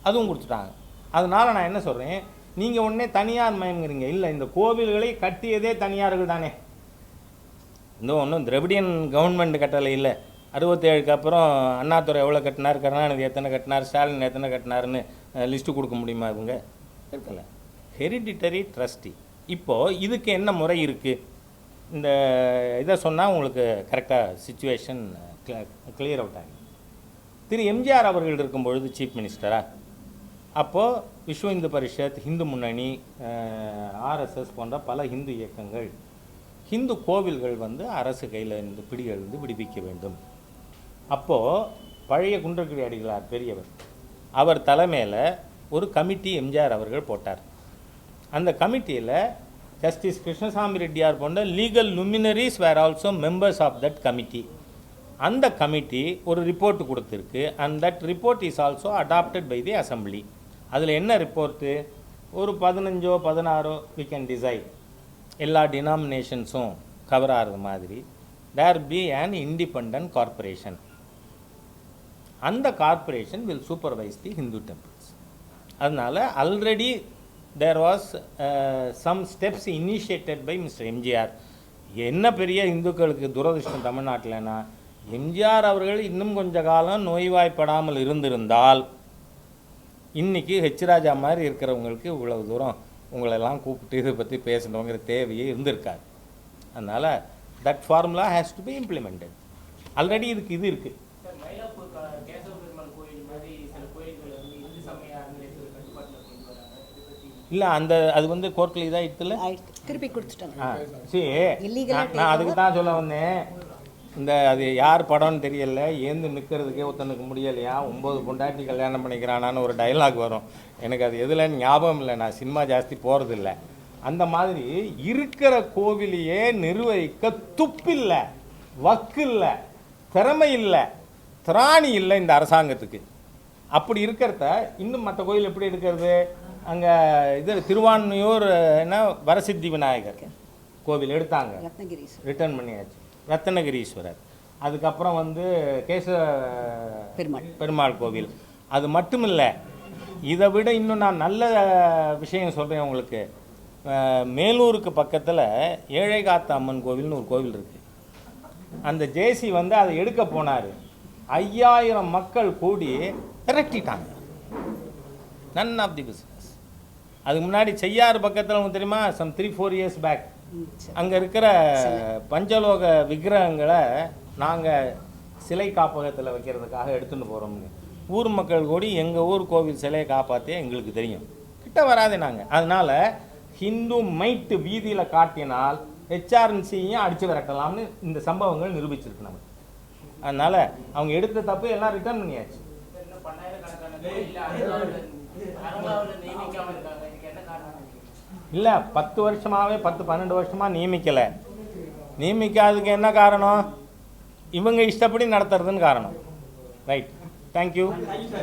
அதுவும் கொடுத்துட்டாங்க. அதனால் நான் என்ன சொல்கிறேன், நீங்கள் உடனே தனியார் மயங்கிறீங்க. இல்லை, இந்த கோவில்களை கட்டியதே தனியார்கள் தானே. இந்த ஒன்றும் திராவிடியன் கவர்மெண்ட் கட்டளை இல்லை. 67க்கு அப்புறம் அண்ணாதுரை எவ்வளோ கட்டினார், கருணாநிதி எத்தனை கட்டினார், ஸ்டாலின் எத்தனை கட்டினாருன்னு லிஸ்ட்டு கொடுக்க முடியுமா? இவங்க இருக்கல. Hereditary trustee. இப்போது இதுக்கு என்ன முறை இருக்குது? இந்த இதை சொன்னால் உங்களுக்கு கரெக்டாக சிச்சுவேஷன் கிளியர் அவுட் ஆகும். திரு எம்ஜிஆர் அவர்கள் இருக்கும்பொழுது சீஃப் மினிஸ்டரா, அப்போது விஸ்வ இந்து பரிஷத், ஹிந்து முன்னணி, ஆர்எஸ்எஸ் போன்ற பல ஹிந்து இயக்கங்கள் ஹிந்து கோவில்கள் அரசு கையில் இருந்து பிடிகளிலிருந்து விடுவிக்க வேண்டும். அப்போது பழைய குன்றக்குடி அடிகளார் பெரியவர் அவர் தலைமையில் ஒரு கமிட்டி எம்ஜிஆர் அவர்கள் போட்டார். அந்த கமிட்டியில் ஜஸ்டிஸ் கிருஷ்ணசாமி ரெட்டியார் போன்ற legal luminaries were also members of that committee. அந்த கமிட்டி ஒரு ரிப்போர்ட் கொடுத்துருக்கு. And that report is also adopted by the assembly. அதில் என்ன ரிப்போர்ட்டு, ஒரு 15 16 வி கேன் டிசைட், எல்லா டினாமினேஷன்ஸும் கவர் ஆகிறது மாதிரி there be an independent corporation. அந்த corporation will supervise the Hindu temples. அதனால் already there was some steps initiated by mister MGR. என்ன பெரிய இந்துக்களுக்கு துரதிர்ஷ்டம் தமிழ்நாட்டில்னா, எம்ஜிஆர் அவர்கள் இன்னும் கொஞ்ச காலம் நோய்வாய்ப்படாமல் இருந்திருந்தால் இன்றைக்கி ஹெச் ராஜா மாதிரி இருக்கிறவங்களுக்கு இவ்வளவு தூரம் உங்களெல்லாம் கூப்பிட்டு இதை பற்றி பேசணுங்கிற தேவையே இருந்திருக்காது. அதனால் that formula has to B implemented. Already இதுக்கு இது இருக்குது. இல்லை அது வந்து கோர்ட்டில் இதாகிடுத்துல திருப்பி கொடுத்துட்டாங்க. சரி, Illegal-ஆ நான் அதுக்கு தான் சொல்ல வந்தேன். அது யார் படம்னு தெரியல, ஏந்து நிற்கிறதுக்கே ஒருத்தனுக்கு முடியலையா, 9 பொண்டாட்டி கல்யாணம் பண்ணிக்கிறானான்னு ஒரு டைலாக் வரும். எனக்கு அது எதுலன்னு ஞாபகம் இல்லை, நான் சினிமா ஜாஸ்தி போகிறதில்ல. அந்த மாதிரி இருக்கிற கோவிலையே நிர்வகிக்க துப்பில்லை, வக்கு இல்லை, திறமை இல்லை, திராணி இல்லை இந்த அரசாங்கத்துக்கு. அப்படி இருக்கிறத இன்னும் மற்ற கோயில் எப்படி இருக்கிறது? அங்கே திருவான்மையூர் என்ன வரசித்தி விநாயகர் கோவில் எடுத்தாங்க, ரிட்டர்ன் பண்ணியாச்சு. ரத்னகிரீஸ்வரர், அதுக்கப்புறம் பெருமாள் கோவில். அது மட்டும் இல்லை, இதை விட இன்னும் நான் நல்ல விஷயம் சொல்கிறேன் உங்களுக்கு. மேலூருக்கு பக்கத்தில் ஏழைகாத்த அம்மன் கோவில்னு ஒரு கோவில் இருக்குது. அந்த ஜேசி அதை எடுக்க போனார். 5000 மக்கள் கூடி விரட்டிட்டாங்க. None of the business. அதுக்கு முன்னாடி செய்யாறு பக்கத்தில் உங்களுக்கு தெரியுமா, சம் 3-4 இயர்ஸ் பேக் அங்கே இருக்கிற பஞ்சலோக விக்கிரகங்களை நாங்கள் சிலை காப்பகத்தில் வைக்கிறதுக்காக எடுத்துகிட்டு போகிறோம்னு ஊர் மக்கள் கூடி எங்கள் ஊர் கோவில் சிலையை காப்பாற்றே எங்களுக்கு தெரியும், கிட்ட வராதே நாங்கள். அதனால் ஹிந்து மைட்டு வீதியில் காட்டினால் ஹெச்ஆர்என்சியையும் அடித்து விரட்டலாம்னு இந்த சம்பவங்கள் நிரூபிச்சிருக்கு நமக்கு. அதனால் அவங்க எடுத்த தப்பு எல்லாம் ரிட்டர்ன் பண்ணியாச்சு. இல்லை 10 வருஷமாகவே 10-12 வருஷமாக நியமிக்காததுக்கு என்ன காரணம்? இவங்க இஷ்டப்படி நடத்துறதுன்னு காரணம். Right, thank you.